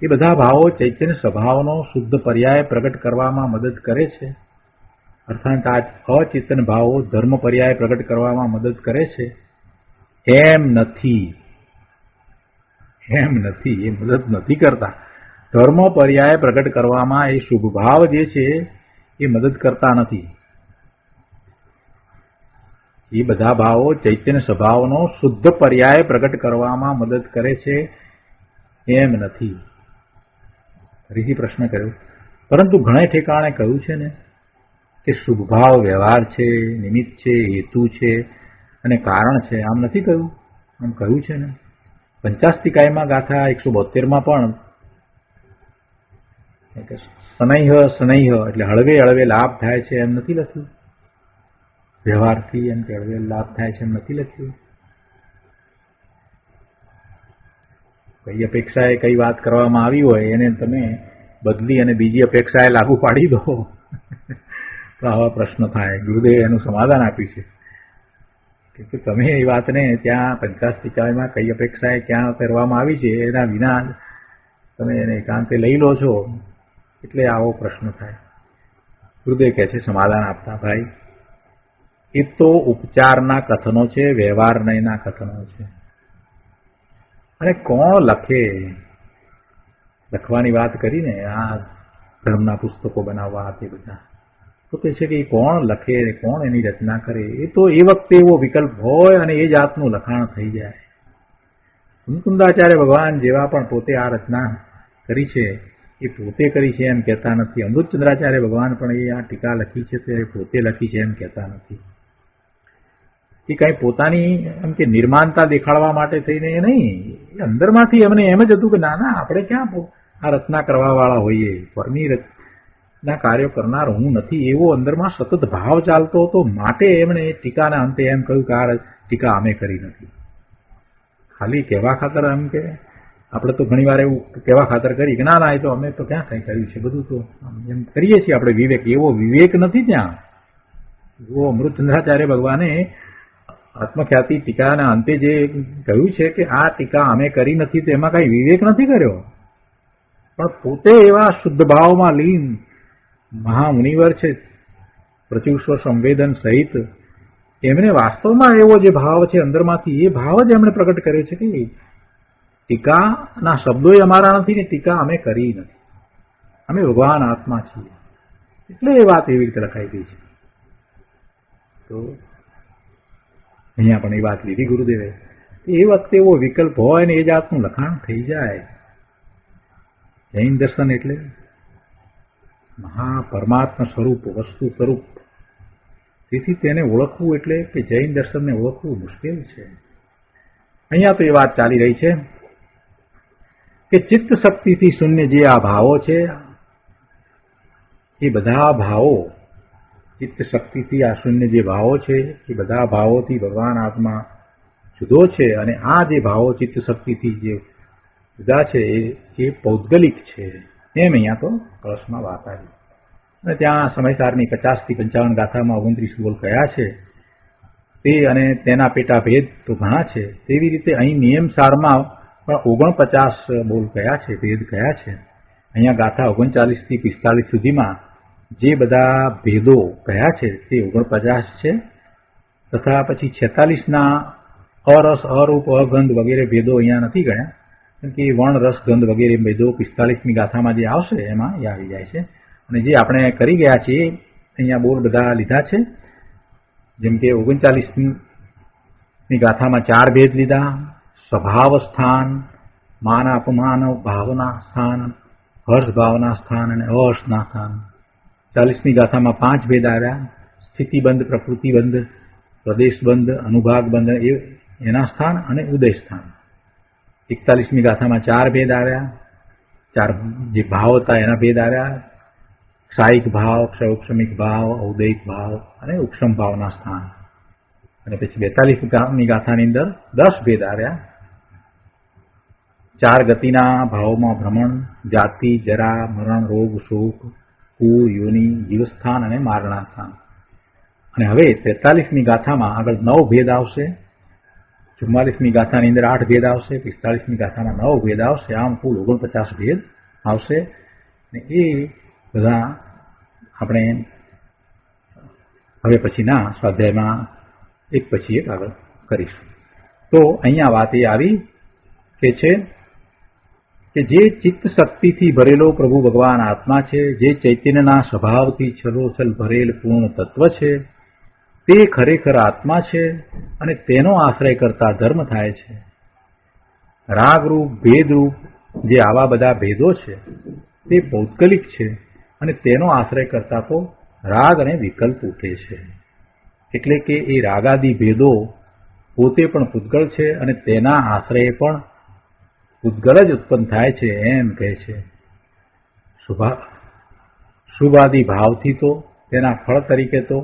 એ બધા ભાવો ચૈતન્ય સ્વભાવનો શુદ્ધ પર્યાય પ્રગટ કરવામાં મદદ કરે છે. અર્થાત આ અચેતન ભાવો ધર્મ પર્યાય પ્રગટ કરવામાં મદદ કરે છે. એમ નથી, એ મદદ નથી કરતા. ધર્મ પર્યાય પ્રગટ કરવામાં એ શુભ ભાવ જે છે એ મદદ કરતા નથી. એ બધા ભાવો ચૈતન્ય સ્વભાવનો શુદ્ધ પર્યાય પ્રગટ કરવામાં મદદ કરે છે એમ નથી. ફરીથી પ્રશ્ન કર્યો, પરંતુ ઘણા ઠેકાણે કહ્યું છે ને કે શુભ ભાવ વ્યવહાર છે, નિમિત્ત છે, હેતુ છે અને કારણ છે. આમ નથી કહ્યું? આમ કહ્યું છે ને. પંચાસ્તિકાયમાં ગાથા 172માં પણ શનૈહ એટલે હળવે હળવે લાભ થાય છે એમ નથી લખ્યું? વ્યવહારથી એમ કે હળવે લાભ થાય છે એમ નથી લખ્યું? કઈ અપેક્ષાએ કઈ વાત કરવામાં આવી હોય એને તમે બદલી અને બીજી અપેક્ષાએ લાગુ પાડી દો તો આવા પ્રશ્ન થાય. ગુરુદેવે એનું સમાધાન આપ્યું છે કે તમે એ વાતને ત્યાં પંચાસ્તિકાયમાં કઈ અપેક્ષાએ ક્યાં કરવામાં આવી છે એના વિના તમે એને એકાંતે લઈ લો છો, એટલે આવો પ્રશ્ન થાય. ગુરુદેવ કહે છે સમાધાન આપતા, ભાઈ એ તો ઉપચારના કથનો છે, વ્યવહાર નયના કથનો છે. અને કોણ લખે? લખવાની વાત કરીને આ ધર્મના પુસ્તકો બનાવવા તે બધા, તો કહે છે કે કોણ લખે, કોણ એની રચના કરે? એ તો એ વખતે એવો વિકલ્પ હોય અને એ જાતનું લખાણ થઈ જાય. મુકુંદાચાર્ય ભગવાન જેવા પણ પોતે આ રચના કરી છે એ પોતે કરી છે એમ કહેતા નથી. અમૃતચંદ્રાચાર્ય ભગવાન પણ એ આ ટીકા લખી છે તે પોતે લખી છે એમ કહેતા નથી. એ કઈ પોતાની એમ કે નિર્માણતા દેખાડવા માટે થઈને એ નહીં, એ અંદરમાંથી એમને એમ જ હતું કે ના ના આપણે ક્યાં આ રચના કરવા વાળા હોઈએ, પરની રચના કાર્યો કરનાર હું નથી, એવો અંદરમાં સતત ભાવ ચાલતો હતો. માટે એમણે ટીકાના અંતે એમ કહ્યું કે આ ટીકા અમે કરી નથી. ખાલી કહેવા ખાતર એમ કે આપણે તો ઘણી વાર એવું કહેવા ખાતર કરી કે ના ના એ તો અમે તો ક્યાં કંઈ કર્યું છે, બધું તો એમ કરીએ છીએ આપણે વિવેક. એવો વિવેક નથી ત્યાં. એવો અમૃતચંદ્રાચાર્ય ભગવાને આત્મખ્યાતિ ટીકાના અંતે જે કહ્યું છે કે આ ટીકા અમે કરી નથી, તો એમાં કઈ વિવેક નથી કર્યો, પણ પોતે એવા શુદ્ધ ભાવમાં લીન મહામુનિવર છે, પ્રત્યુષ્વ સંવેદન સહિત એમને વાસ્તવમાં એવો જે ભાવ છે અંદરમાંથી, એ ભાવ જ એમણે પ્રગટ કર્યો છે કે ટીકાના શબ્દો અમારા નથી ને ટીકા અમે કરી નથી, અમે ભગવાન આત્મા છીએ. એટલે એ વાત એવી રીતે લખાઈ ગઈ છે. તો અહીંયા પણ એ વાત લીધી ગુરુદેવે. એ વખતે એવો વિકલ્પ હોય ને એ જાતનું લખાણ થઈ જાય. જૈન દર્શન એટલે મહા પરમાત્મા સ્વરૂપ, વસ્તુ સ્વરૂપ. તેથી તેને ઓળખવું એટલે કે જૈન દર્શનને ઓળખવું મુશ્કેલ છે. અહીંયા તો એ વાત ચાલી રહી છે કે ચિત્ત શક્તિથી શૂન્ય જે આ ભાવો છે, એ બધા ભાવો ચિત્ત શક્તિથી આ શૂન્ય જે ભાવો છે એ બધા ભાવોથી ભગવાન આત્મા જુદો છે. અને આ જે ભાવો ચિત્ત શક્તિથી જે જુદા છે એ પૌદ્ગલિક છે. એમ અહીંયા તો કળશમાં વાત આવી. અને ત્યાં સમયસારની 50 થી 55 ગાથામાં 29 બોલ કયા છે તે, અને તેના પેટા ભેદ તો ઘણા છે. તેવી રીતે અહીં નિયમસારમાં પણ 49 બોલ કયા છે, ભેદ કયા છે. અહીંયા ગાથા 39 થી 45 સુધીમાં જે બધા ભેદો કયા છે તે 49 છે. તથા પછી 46ના અરસ, અરૂપ, અગંધ વગેરે ભેદો અહીંયા નથી ગણ્યા, કેમ કે વર્ણ, રસ, ગંધ વગેરે ભેદો 45મી ગાથામાં જે આવશે એમાં એ આવી જાય છે. અને જે આપણે કરી ગયા છીએ અહીંયા બોલ બધા લીધા છે. જેમ કે 39ની ગાથામાં 4 ભેદ લીધા: સ્વભાવ સ્થાન, માન અપમાન ભાવના સ્થાન, હર્ષ ભાવના સ્થાન અને અહર્ષના સ્થાન. 40મી ગાથામાં 5 ભેદ આવ્યા: સ્થિતિબંધ, પ્રકૃતિબંધ, પ્રદેશબંધ, અનુભાગબંધ એના સ્થાન અને ઉદય સ્થાન. 41મી ગાથામાં 4 ભેદ આવ્યા, 4 જે ભાવ હતા એના ભેદ આવ્યા: ક્ષાયિક ભાવ, ક્ષયોક્ષમિક ભાવ, ઔદયિક ભાવ અને ઉપશમ ભાવના સ્થાન. અને પછી 42મી ગાથાની અંદર 10 ભેદ આવ્યા: 4 ગતિના ભાવમાં ભ્રમણ, જાતિ, જરા, મરણ, રોગ, શોક, કુળ, યોનિ, જીવસ્થાન અને મારણા સ્થાન. અને હવે 43મી ગાથામાં આગળ 9 ભેદ આવશે. 44મી ગાથાની અંદર 8 ભેદ આવશે. 45મી ગાથામાં 9 ભેદ આવશે. આમ કુલ 49 ભેદ આવશે. અને એ બધા આપણે હવે પછીના સ્વાધ્યાયમાં એક પછી એક આગળ કરીશું. તો અહીંયા વાત એ આવી કે છે કે જે ચિત્ત શક્તિથી ભરેલો પ્રભુ ભગવાન આત્મા છે, જે ચૈતન્યના સ્વભાવથી છલોછલ ભરેલ પૂર્ણ તત્વ છે, તે ખરેખર આત્મા છે અને તેનો આશ્રય કરતા ધર્મ થાય છે. રાગરૂપ, ભેદરૂપ જે આવા બધા ભેદો છે તે પૌદ્ગલિક છે અને તેનો આશ્રય કરતા તો રાગ અને વિકલ્પ ઉઠે છે. એટલે કે એ રાગાદી ભેદો પોતે પણ પૂતગળ છે અને તેના આશ્રય પણ પૂતગળ જ ઉત્પન્ન થાય છે એમ કહે છે. શુભાદિ ભાવથી તો તેના ફળ તરીકે તો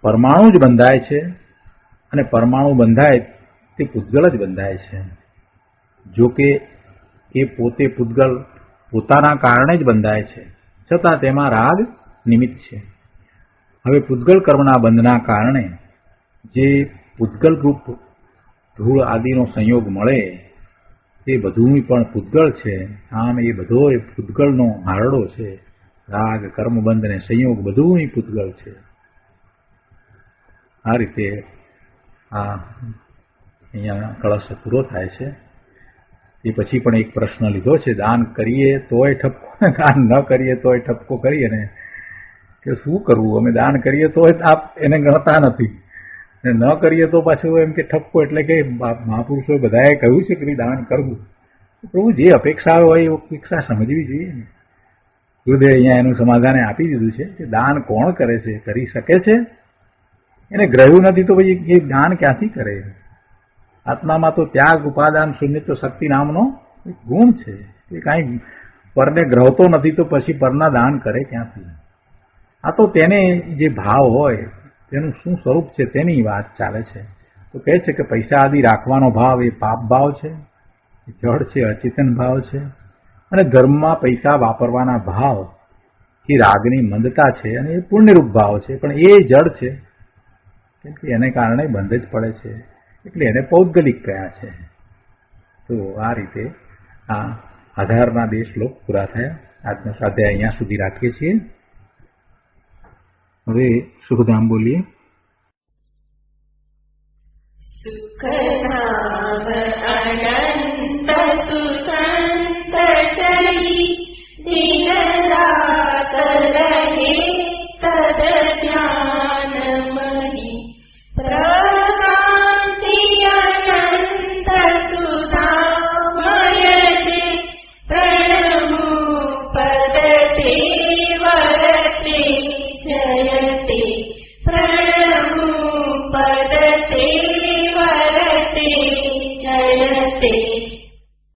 પરમાણુ જ બંધાય છે, અને પરમાણુ બંધાય તે પૂતગળ જ બંધાય છે. જો કે એ પોતે પૂતગળ પોતાના કારણે જ બંધાય છે, છતાં તેમાં રાગ નિમિત્ત છે. હવે પૂતગલ કર્મના બંધના કારણે જે પૂતગલ રૂપ ધૂળ આદિનો સંયોગ મળે તે બધું પણ પૂતગળ છે. આમ એ બધો એ પૂતગળનો હારડો છે. રાગ, કર્મબંધ અને સંયોગ બધું પૂતગળ છે. આ રીતે આ અહીંયા કળશ પૂરો થાય છે. એ પછી પણ એક પ્રશ્ન લીધો છે, દાન કરીએ તોય ઠપકો, દાન ન કરીએ તોય ઠપકો કરીએ ને કે શું કરવું? અમે દાન કરીએ તોય આપ એને ગણતા નથી, ન કરીએ તો પાછું એમ કે ઠપકો. એટલે કે મહાપુરુષોએ બધાએ કહ્યું છે કે દાન કરવું. પ્રભુ જે અપેક્ષા હોય એ અપેક્ષા સમજવી જોઈએ ને. બુદ્ધે અહીંયા એનું સમાધાન આપી દીધું છે કે દાન કોણ કરે છે, કરી શકે છે? એને ગ્રહ્યું નથી તો પછી એ દાન ક્યાંથી કરે? આત્મામાં તો ત્યાગ, ઉપાદાન, શૂન્યત્વ શક્તિ નામનો એક ગુણ છે. એ કાંઈ પરને ગ્રહતો નથી તો પછી પરના દાન કરે ક્યાંથી? આ તો તેને જે ભાવ હોય તેનું શું સ્વરૂપ છે તેની વાત ચાલે છે. તો કહે છે કે પૈસા આદિ રાખવાનો ભાવ એ પાપ ભાવ છે, જડ છે, અચેતન ભાવ છે. અને ધર્મમાં પૈસા વાપરવાના ભાવ એ રાગની મંદતા છે અને એ પુણ્યરૂપ ભાવ છે, પણ એ જડ છે કેમ કે એને કારણે બંધ જ પડે છે, એટલે એને પૌદ્ગલિક કહ્યા છે. તો આ રીતે આ આધારના 2 શ્લોક પૂરા થયા. આજનો સ્વાધ્યાય અહીંયા સુધી રાખીએ છીએ. હવે સુખધામ બોલીએ. સુખધામ અનંત સુસંત ચરી દિન રાત રહે તદ ધ્યાન મહી પ્રકાંતિ અનંત સુધામય છે પ્રણમુ પદ તે વરતે જયતે પ્રણમુ પદ તે વરતે જયતે